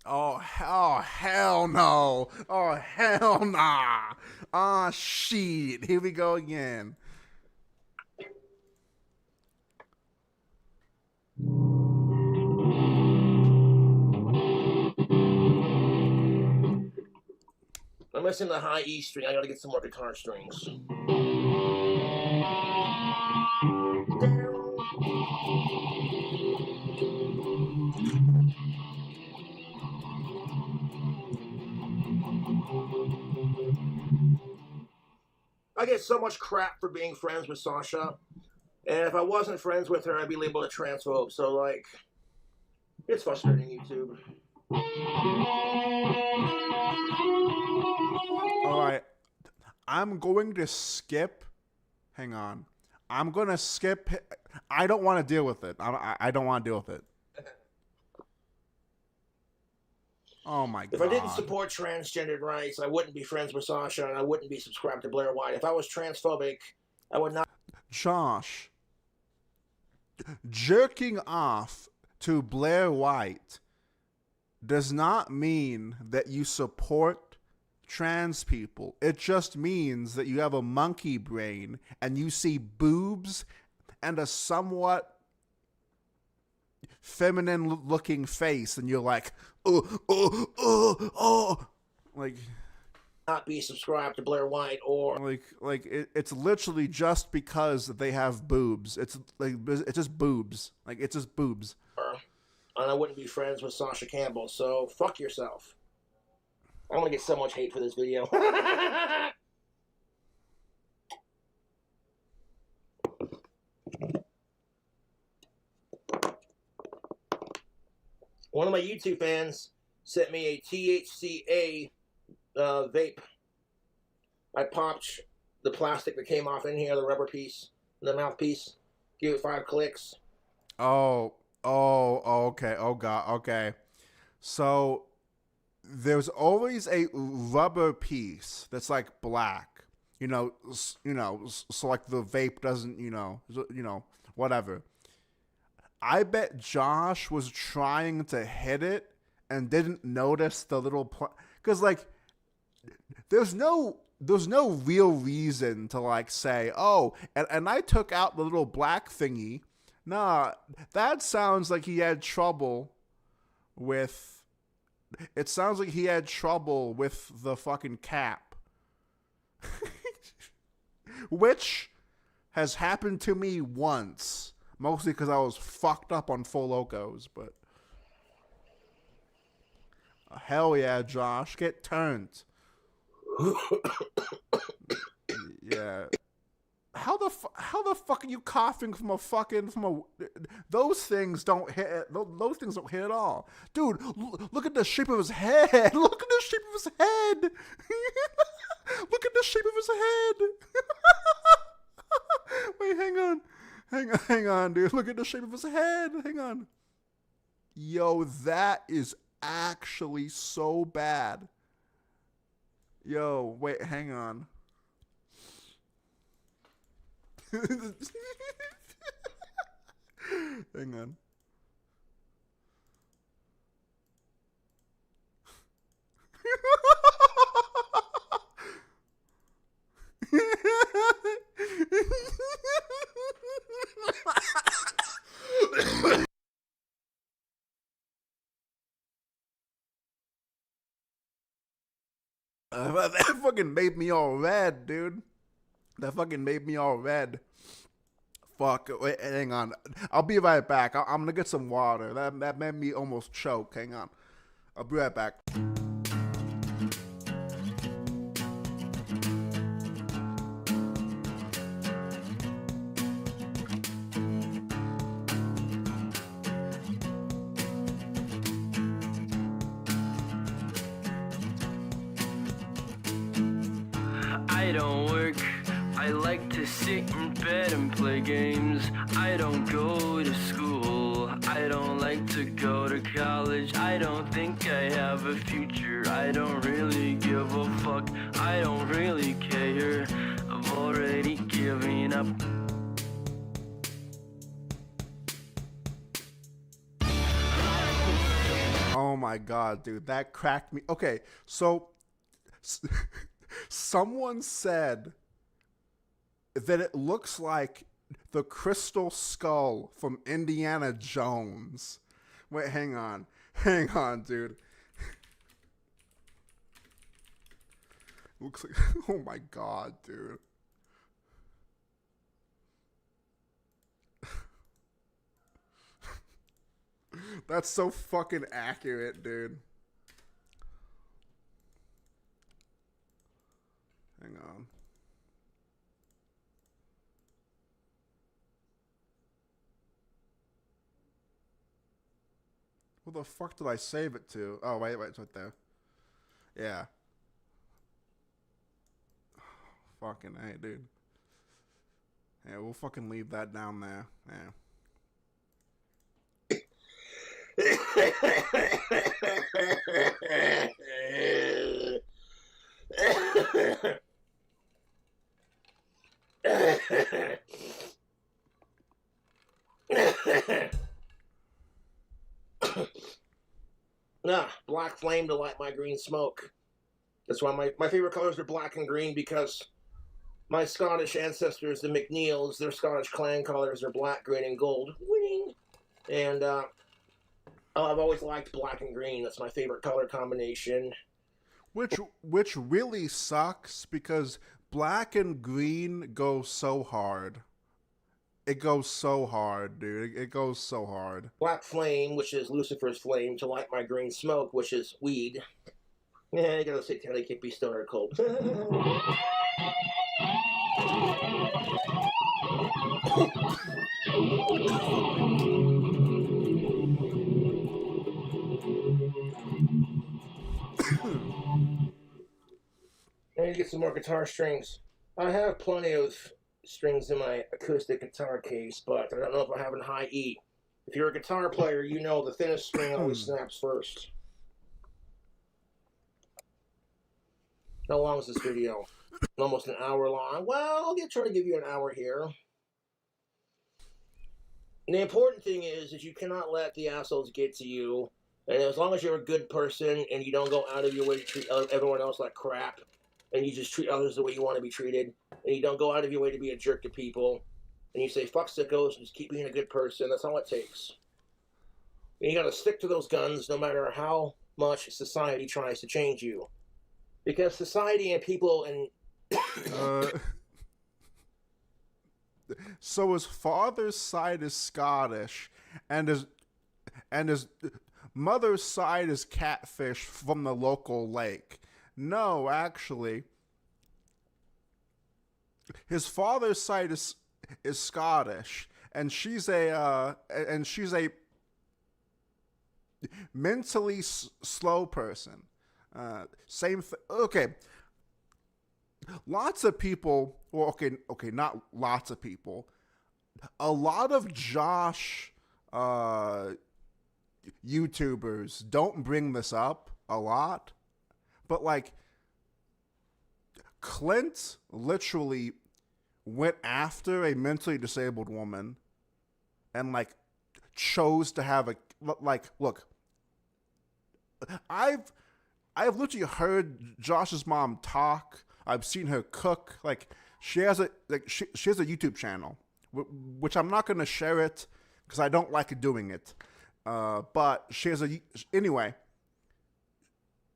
Oh hell no. Oh, hell nah. Ah, shit. Here we go again. I'm missing the high E string. I gotta get some more guitar strings. I get so much crap for being friends with Sasha. And if I wasn't friends with her, I'd be labeled a transphobe. So, like, it's frustrating, YouTube. Alright. I'm going to skip. Hang on. I'm going to skip. I don't want to deal with it. I don't want to deal with it. Oh my God. If I didn't support transgendered rights, I wouldn't be friends with Sasha and I wouldn't be subscribed to Blair White. If I was transphobic, I would not. Josh, jerking off to Blair White does not mean that you support trans people. It just means that you have a monkey brain and you see boobs and a somewhat feminine looking face and you're like, like, not be subscribed to Blair White or it's literally just because they have boobs. It's just boobs. Like, it's just boobs. And I wouldn't be friends with Sasha Campbell. So fuck yourself. I'm gonna get so much hate for this video. One of my YouTube fans sent me a THCA vape. I popped the plastic that came off in here, the rubber piece, the mouthpiece. Give it 5 clicks. Oh, okay. Oh God, okay. So there's always a rubber piece that's like black, so like the vape doesn't, whatever. I bet Josh was trying to hit it and didn't notice the little because like there's no real reason to like say, oh, and I took out the little black thingy. Nah, that sounds like he had trouble with. It sounds like he had trouble with the fucking cap, which has happened to me once. Mostly because I was fucked up on Four Locos, but hell yeah, Josh, get turned. Yeah. How the fuck are you coughing from a those things don't hit. Those things don't hit at all, dude. Look at the shape of his head. Look at the shape of his head. Look at the shape of his head. Wait, hang on. Hang on, dude. Look at the shape of his head. Hang on. Yo, that is actually so bad. Yo, wait, hang on. Hang on. That fucking made me all red, dude. That fucking made me all red. Fuck. Wait, hang on. I'll be right back. I'm gonna get some water. That made me almost choke. Hang on. I'll be right back. I don't work, I like to sit in bed and play games. I don't go to school, I don't like to go to college. I don't think I have a future, I don't really give a fuck. I don't really care, I've already given up. Oh my god, dude, that cracked me. Okay, so someone said that it looks like the crystal skull from Indiana Jones. Wait, hang on, dude. Looks like, oh my god, dude. That's so fucking accurate, dude. Hang on. Where the fuck did I save it to? Oh, wait, it's right there. Yeah. Fucking hey, dude. Yeah, we'll fucking leave that down there. Yeah. Black flame to light my green smoke. That's why my favorite colors are black and green, because my Scottish ancestors, the McNeils, their Scottish clan colors are black, green, and gold. Winning. And I've always liked black and green. That's my favorite color combination. Which really sucks, because black and green go so hard. It goes so hard, dude. It goes so hard. Black flame, which is Lucifer's flame, to light my green smoke, which is weed. Yeah, I gotta say, Teddy can't be stoner cold. I need to get some more guitar strings. I have plenty of strings in my acoustic guitar case, but I don't know if I have a high E. If you're a guitar player, you know the thinnest string always snaps first. How long is this video? Almost an hour long. Well, I'll try to give you an hour here. And the important thing is you cannot let the assholes get to you. And as long as you're a good person and you don't go out of your way to treat everyone else like crap, and you just treat others the way you want to be treated, and you don't go out of your way to be a jerk to people, and you say, fuck sickos, and just keep being a good person, that's all it takes. And you gotta stick to those guns no matter how much society tries to change you. Because society and people and... So his father's side is Scottish, and his mother's side is catfish from the local lake. No, actually, his father's side is Scottish, and she's a mentally slow person. Same thing. Okay, lots of people. Well, okay, not lots of people. A lot of Josh YouTubers don't bring this up a lot. But, like, Clint literally went after a mentally disabled woman and, like, chose to have a, like, look, I've literally heard Josh's mom talk. I've seen her cook. Like, she has a YouTube channel, which I'm not going to share it because I don't like doing it. But she has anyway.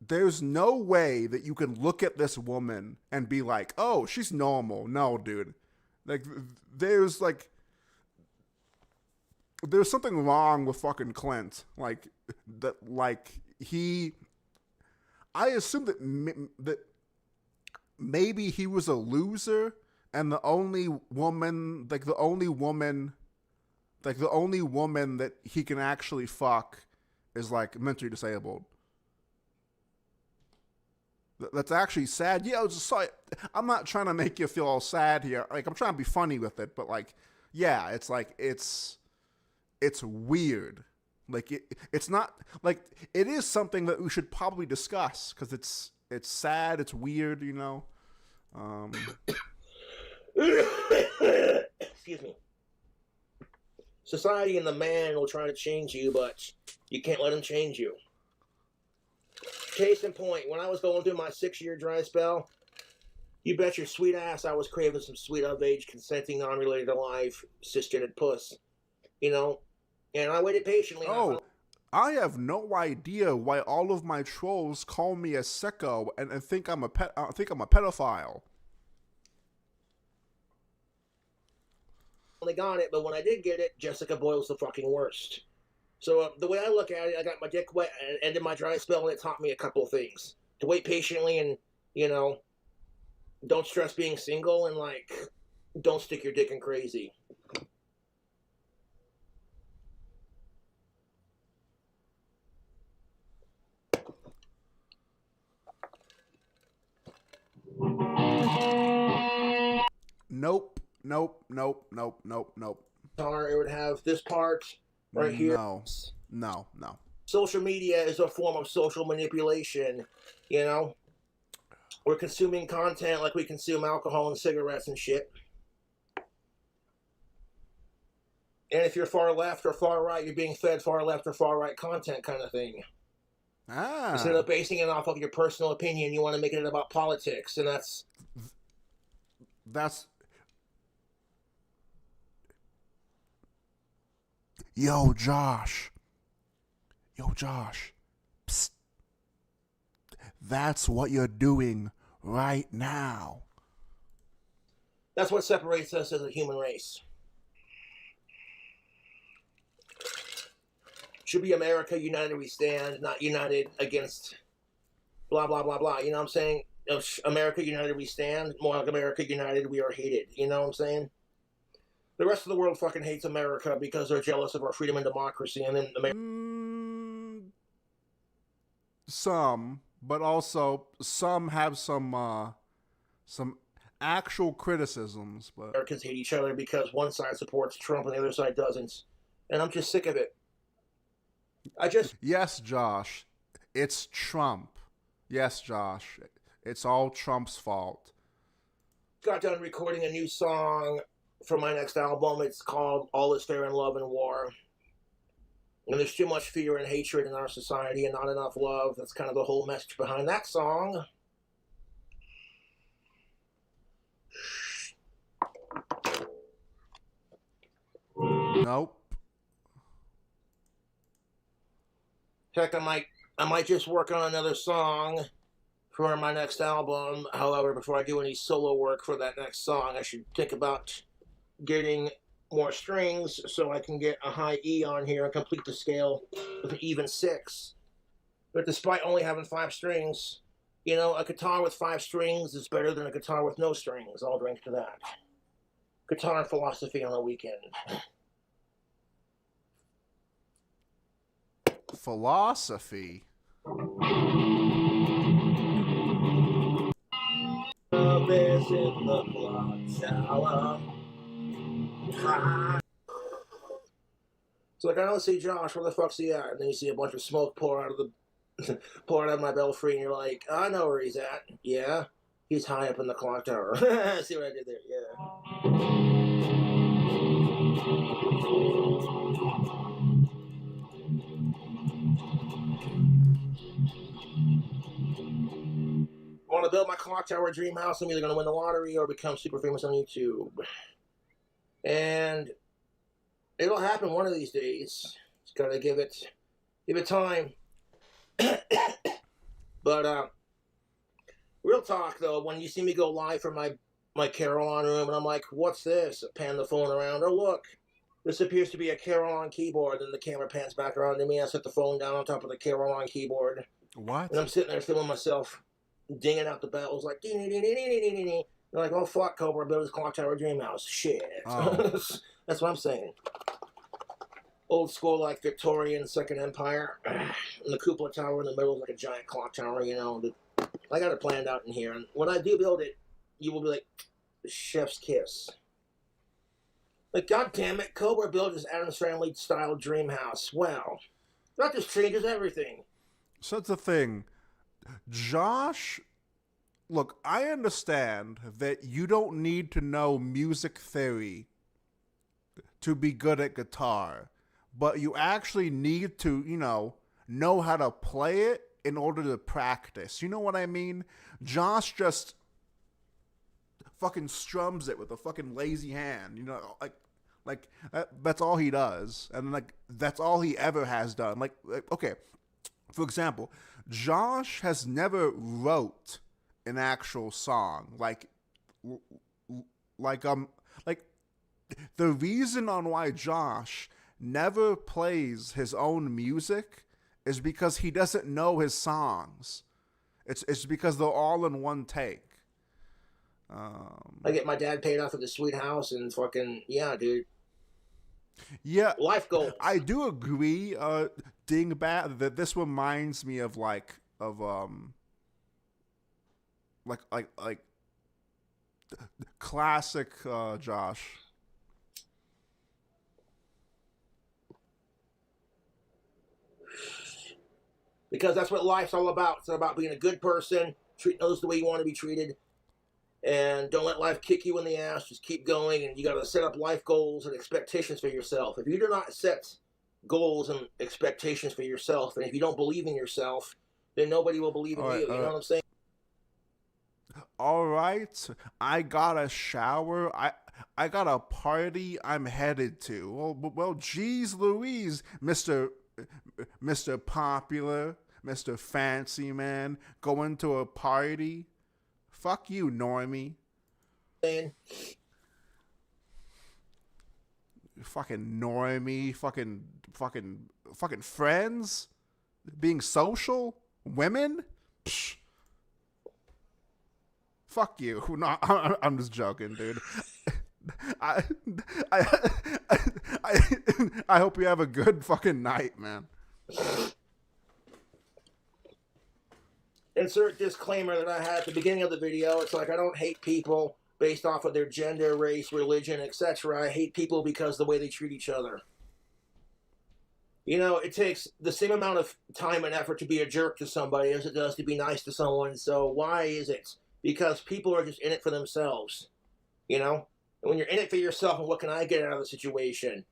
There's no way that you can look at this woman and be like, oh, she's normal. No, dude. Like, there's something wrong with fucking Clint. Like, that, like, I assume that maybe he was a loser, and the only woman that he can actually fuck is, like, mentally disabled. That's actually sad. Yeah, I'm not trying to make you feel all sad here. Like, I'm trying to be funny with it, but, like, yeah, it's like, it's weird. Like, it's not, like, it is something that we should probably discuss, because it's sad, it's weird, you know? Excuse me. Society and the man will try to change you, but you can't let him change you. Case in point, when I was going through my 6-year dry spell, you bet your sweet ass I was craving some sweet of-age, consenting, non-related to life, cisgendered puss. You know? And I waited patiently. Oh, I have no idea why all of my trolls call me a sicko and think I'm a pedophile. I got it, but when I did get it, Jessica Boyle's the fucking worst. So the way I look at it, I got my dick wet and ended my dry spell, and it taught me a couple of things. To wait patiently and, you know, don't stress being single, and, like, don't stick your dick in crazy. Nope. It would have this part right here. No. Social media is a form of social manipulation, you know? We're consuming content like we consume alcohol and cigarettes and shit. And if you're far left or far right, you're being fed far left or far right content kind of thing. Instead of basing it off of your personal opinion, you want to make it about politics, and that's... Yo, Josh. Psst. That's what you're doing right now. That's what separates us as a human race. Should be America, united we stand, not united against blah, blah, blah, blah. You know what I'm saying? America, united we stand, more like America, united we are hated. You know what I'm saying? The rest of the world fucking hates America because they're jealous of our freedom and democracy. And then some, but also some have some actual criticisms. But Americans hate each other because one side supports Trump and the other side doesn't. And I'm just sick of it. Yes, Josh. It's Trump. Yes, Josh. It's all Trump's fault. Got done recording a new song for my next album. It's called All Is Fair in Love and War. And there's too much fear and hatred in our society and not enough love. That's kind of the whole message behind that song. Nope. Heck, I might just work on another song for my next album. However, before I do any solo work for that next song, I should think about getting more strings so I can get a high E on here and complete the scale with an even 6. But despite only having 5 strings, you know, a guitar with 5 strings is better than a guitar with no strings. I'll drink to that. Guitar philosophy on a weekend. Philosophy? So like, I don't see Josh, where the fuck's he at? And then you see a bunch of smoke pour out of my belfry, and you're like, I know where he's at. Yeah, he's high up in the clock tower. See what I did there? Yeah. I want to build my clock tower dream house. I'm either going to win the lottery or become super famous on YouTube. And it'll happen one of these days. Just got to give it time. But real talk though, when you see me go live from my Carillon room, and I'm like, what's this? I pan the phone around. Oh look, this appears to be a Carillon keyboard. Then the camera pans back around to me. I set the phone down on top of the Carillon keyboard. What? And I'm sitting there filming myself dinging out the bells like ding ding ding ding ding ding ding. They're like, oh fuck, Cobra built his clock tower dream house. Shit. Oh. That's what I'm saying. Old school, like Victorian Second Empire. And the cupola tower in the middle is like a giant clock tower, you know. I got it planned out in here. And when I do build it, you will be like, chef's kiss. Like, god damn it, Cobra built his Addams Family style dream house. Wow. That just changes everything. So that's the thing. Josh, look, I understand that you don't need to know music theory to be good at guitar, but you actually need to, know how to play it in order to practice. You know what I mean? Josh just fucking strums it with a fucking lazy hand. You know, like that's all he does, and like that's all he ever has done. Like okay, for example, Josh has never wrote an actual song. Like the reason on why Josh never plays his own music is because he doesn't know his songs. It's because they're all in one take. I get my dad paid off at the sweet house and fucking, yeah, dude. Yeah. Life goals. I do agree, Dingbat, that this reminds me of classic Josh. Because that's what life's all about. It's about being a good person, treat others the way you want to be treated, and don't let life kick you in the ass. Just keep going, and you got to set up life goals and expectations for yourself. If you do not set goals and expectations for yourself, and if you don't believe in yourself, then nobody will believe in you. You know what I'm saying? All right, I got a shower. I got a party I'm headed to. Well, geez Louise, Mr. Popular, Mr. Fancy Man, going to a party? Fuck you, normie. Fucking normie, fucking friends? Being social? Women? Psh. Fuck you. No, I'm just joking, dude. I hope you have a good fucking night, man. Insert disclaimer that I had at the beginning of the video. It's like I don't hate people based off of their gender, race, religion, etc. I hate people because of the way they treat each other. You know, it takes the same amount of time and effort to be a jerk to somebody as it does to be nice to someone. So why is it? Because people are just in it for themselves. You know? And when you're in it for yourself, and what can I get out of the situation?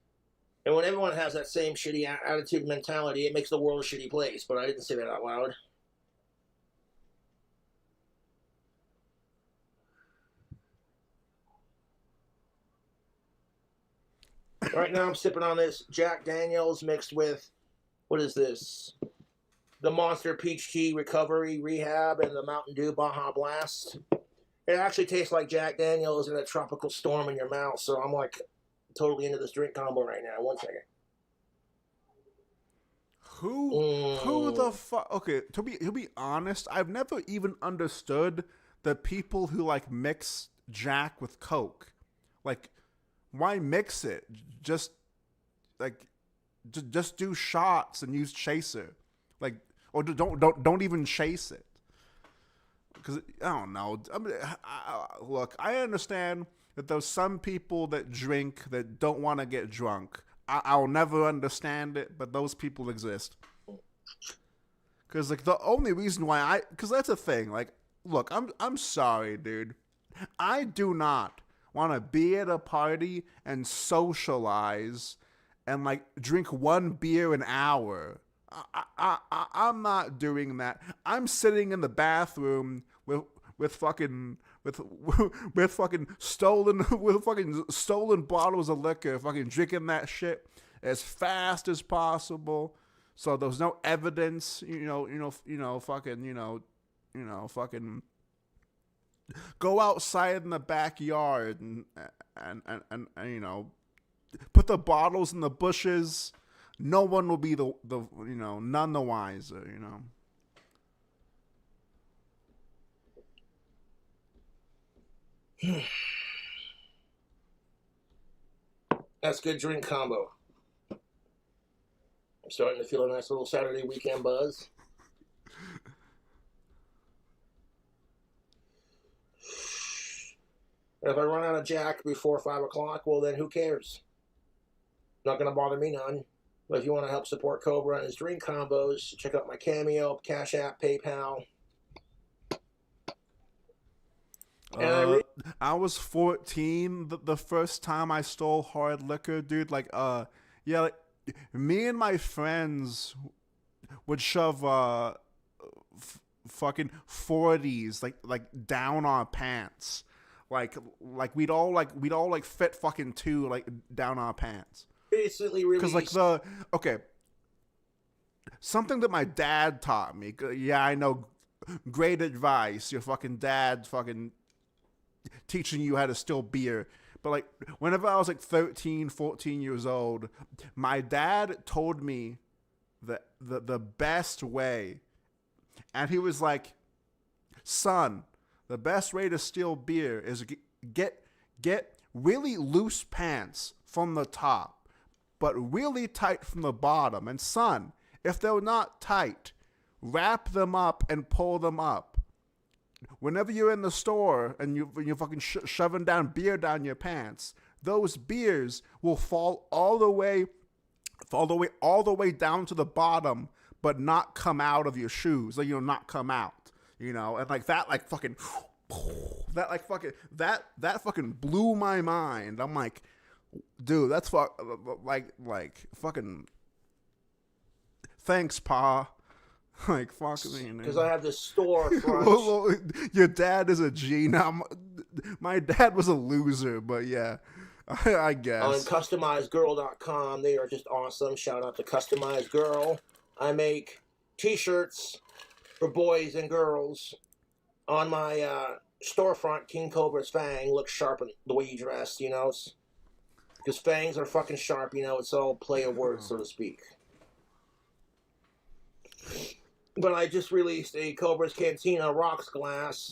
And when everyone has that same shitty attitude and mentality, it makes the world a shitty place. But I didn't say that out loud. Right now I'm sipping on this Jack Daniels mixed with, what is this? The Monster Peach Tea Recovery Rehab and the Mountain Dew Baja Blast. It actually tastes like Jack Daniels in a tropical storm in your mouth. So I'm like totally into this drink combo right now. 1 second. Who the fuck? Okay, to be honest, I've never even understood the people who like mix Jack with Coke. Like, why mix it? Just do shots and use chaser. Like, or don't even chase it. Because I don't know. I mean, look, I understand that there's some people that drink that don't want to get drunk. I'll never understand it, but those people exist. Because like the only reason why because that's a thing. Like, look, I'm sorry, dude. I do not want to be at a party and socialize and like drink 1 beer an hour. I'm not doing that. I'm sitting in the bathroom with fucking stolen bottles of liquor, fucking drinking that shit as fast as possible. So there's no evidence, fucking go outside in the backyard and put the bottles in the bushes. No one will be none the wiser, That's good drink combo. I'm starting to feel a nice little Saturday weekend buzz. And if I run out of Jack before 5 o'clock, well then who cares? Not going to bother me none. But if you want to help support Cobra and his drink combos, check out my Cameo, Cash App, PayPal. I was 14 the first time I stole hard liquor, dude. Like, me and my friends would shove fucking 40s, like down our pants. Like we'd all fit fucking two like down our pants. Recently released. Because like something that my dad taught me. Yeah, I know, great advice. Your fucking dad fucking teaching you how to still beer. But like whenever I was like 13, 14 years old, my dad told me that the best way, and he was like, son, the best way to steal beer is get really loose pants from the top, but really tight from the bottom. And son, if they're not tight, wrap them up and pull them up. Whenever you're in the store and you're fucking shoving down beer down your pants, those beers will fall all the way down to the bottom, but not come out of your shoes. Like, not come out. And like that, like fucking, that fucking blew my mind. I'm like, dude, that's like fucking, thanks, Pa. Like, fuck me. Because I have this storefront. Your dad is a G. Now, my dad was a loser, but yeah, I guess. On customizedgirl.com, they are just awesome. Shout out to Customized Girl. I make t-shirts for boys and girls. On my storefront, King Cobra's Fang looks sharp in the way you dress, because fangs are fucking sharp, it's all play of words, so to speak. But I just released a Cobra's Cantina Rocks glass,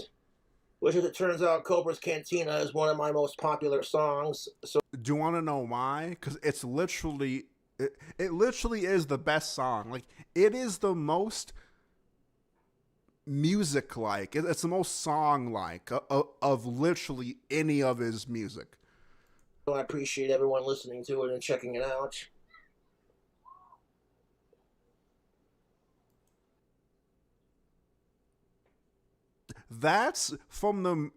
which, as it turns out, Cobra's Cantina is one of my most popular songs. So, do you want to know why? Because it's literally, it literally is the best song. Like, it is the most music-like. It's the most song-like of literally any of his music. I appreciate everyone listening to it and checking it out. That's from the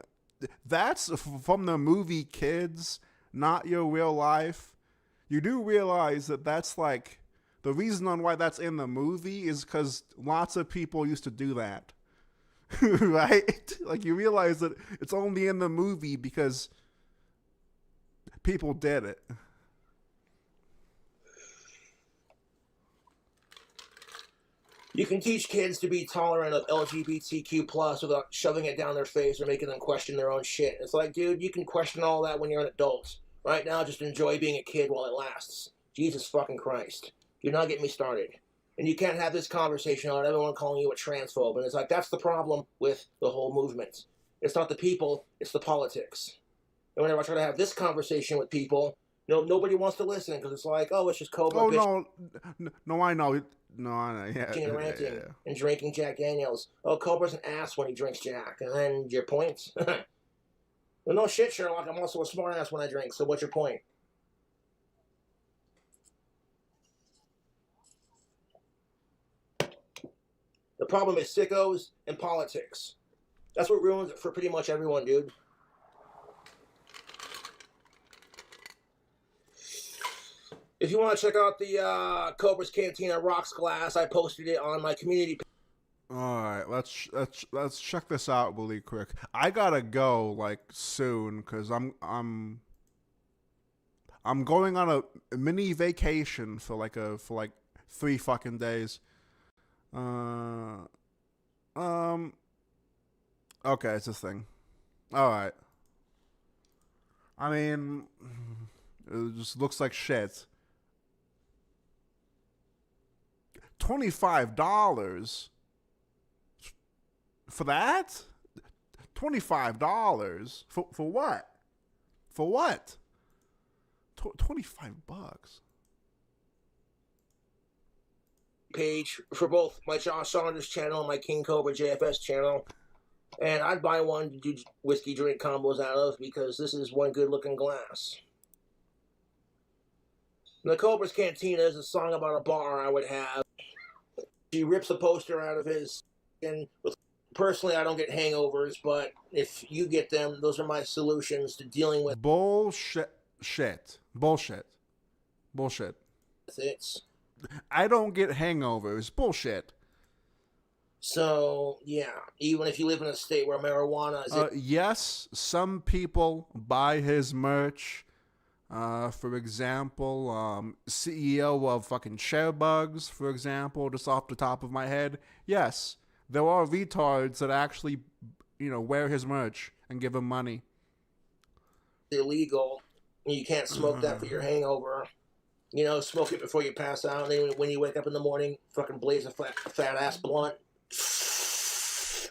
movie Kids, not your real life. You do realize that that's like, the reason on why that's in the movie is because lots of people used to do that. Right? Like, you realize that it's only in the movie because people did it. You can teach kids to be tolerant of LGBTQ+ without shoving it down their face or making them question their own shit. It's like, dude, you can question all that when you're an adult. Right now, just enjoy being a kid while it lasts. Jesus fucking Christ. You're not getting me started. And you can't have this conversation on everyone calling you a transphobe. And it's like, that's the problem with the whole movement. It's not the people, it's the politics. And whenever I try to have this conversation with people, nobody wants to listen because it's like, oh, it's just Cobra. Oh, no, I know. No, I know. Yeah, and ranting and drinking Jack Daniels. Oh, Cobra's an ass when he drinks Jack. And then your point? Well, no shit, Sherlock. I'm also a smart ass when I drink. So what's your point? The problem is sickos and politics. That's what ruins it for pretty much everyone, dude. If you want to check out the Cobra's Cantina Rocks glass, I posted it on my community page. All right, let's check this out really quick. I gotta go like soon because I'm going on a mini vacation for like 3 fucking days. Okay, it's this thing. All right. I mean, it just looks like shit. $25 for that? $25 for what? For what? $25. Page for both my Josh Saunders channel and my KingCobraJFS channel. And I'd buy one to do whiskey drink combos out of because this is one good looking glass. The Cobra's Cantina is a song about a bar I would have. He rips a poster out of his, and personally I don't get hangovers, but if you get them, those are my solutions to dealing with bullshit. It's I don't get hangovers. Bullshit. So, yeah, even if you live in a state where marijuana is... Yes, some people buy his merch. For example, CEO of fucking Sharebugs, for example, just off the top of my head. Yes, there are retards that actually, wear his merch and give him money. illegal. You can't smoke that for your hangover. Smoke it before you pass out. And then when you wake up in the morning, fucking blaze a fat ass blunt.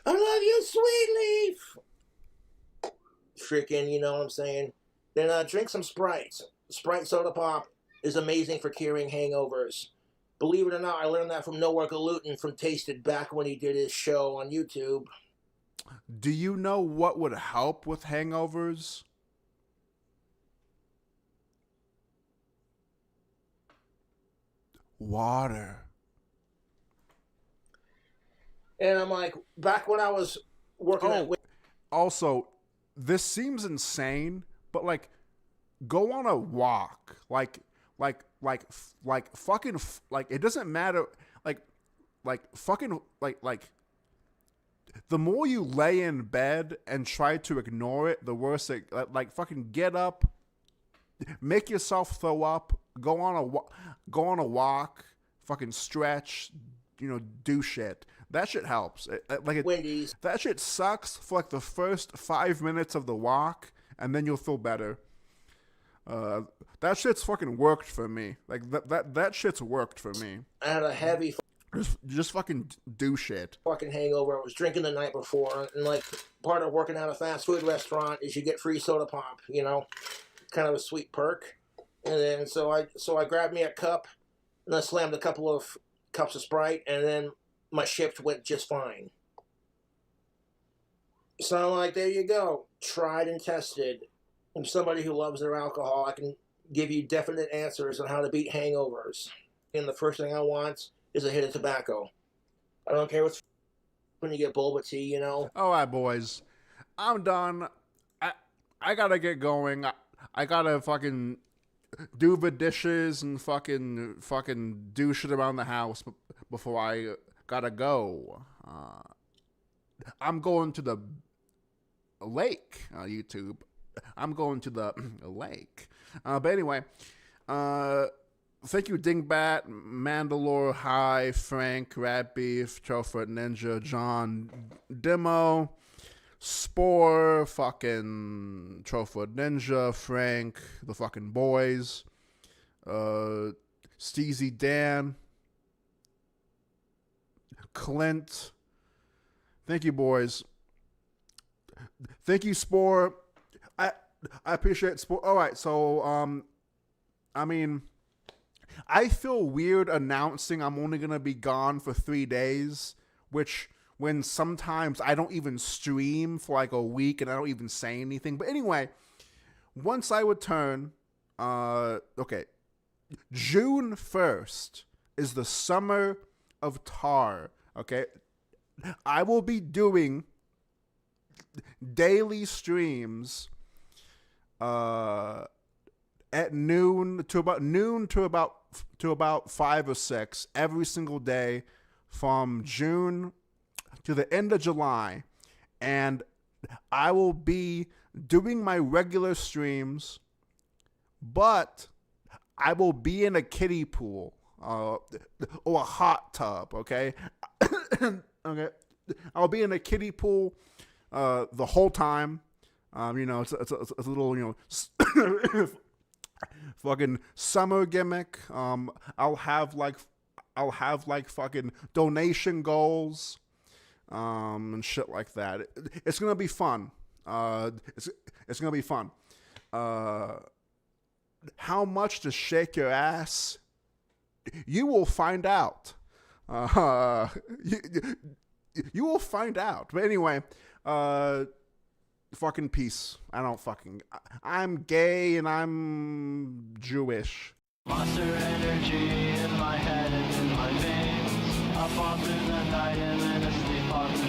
I love you, sweet leaf. Freaking, you know what I'm saying? Then drink some Sprites. Sprite soda pop is amazing for curing hangovers. Believe it or not, I learned that from Nowhere Gluten from Tasted back when he did his show on YouTube. Do you know what would help with hangovers? Water. And I'm like, back when I was working at... Also, this seems insane, but like, go on a walk. Like fucking, like, it doesn't matter. Like, the more you lay in bed and try to ignore it, the worse it, like, fucking get up, make yourself throw up, go on a walk, fucking stretch, do shit. That shit helps. Wendy's. That shit sucks for like the first 5 minutes of the walk, and then you'll feel better. That shit's fucking worked for me. Like that shit's worked for me. I had a heavy just fucking do shit. fucking hangover. I was drinking the night before, and like part of working at a fast food restaurant is you get free soda pop. Kind of a sweet perk. And then so I grabbed me a cup, and I slammed a couple of cups of Sprite, and then my shift went just fine. So I'm like, there you go, tried and tested. I'm somebody who loves their alcohol. I can give you definite answers on how to beat hangovers. And the first thing I want is a hit of tobacco. I don't care what's when you get boba tea, All right, boys. I'm done. I gotta get going. I gotta fucking do the dishes and fucking do shit around the house before I gotta go. I'm going to the lake, YouTube. I'm going to the lake. But anyway, thank you, Dingbat, Mandalore, High, Frank, Rat Beef, Chofer Ninja, John, Demo, Spore, fucking Chofer Ninja, Frank, the fucking boys, Steezy Dan, Clint. Thank you, boys. Thank you, Spore. I appreciate Spore. All right, so I feel weird announcing I'm only gonna be gone for 3 days, which when sometimes I don't even stream for like a week and I don't even say anything. But anyway, once I return, okay, June 1st is the summer of Tar. Okay, I will be doing daily streams at noon to about 5 or 6 every single day from June to the end of July, and I will be doing my regular streams, but I will be in a kiddie pool or a hot tub. Okay. Okay, I'll be in a kiddie pool the whole time. It's a little fucking summer gimmick. I'll have like fucking donation goals and shit like that. It's gonna be fun. It's gonna be fun. How much to shake your ass? You will find out. You will find out. But anyway, fucking peace. I'm gay and I'm Jewish. Monster energy in my head and in my veins. Up on through the night and then asleep on the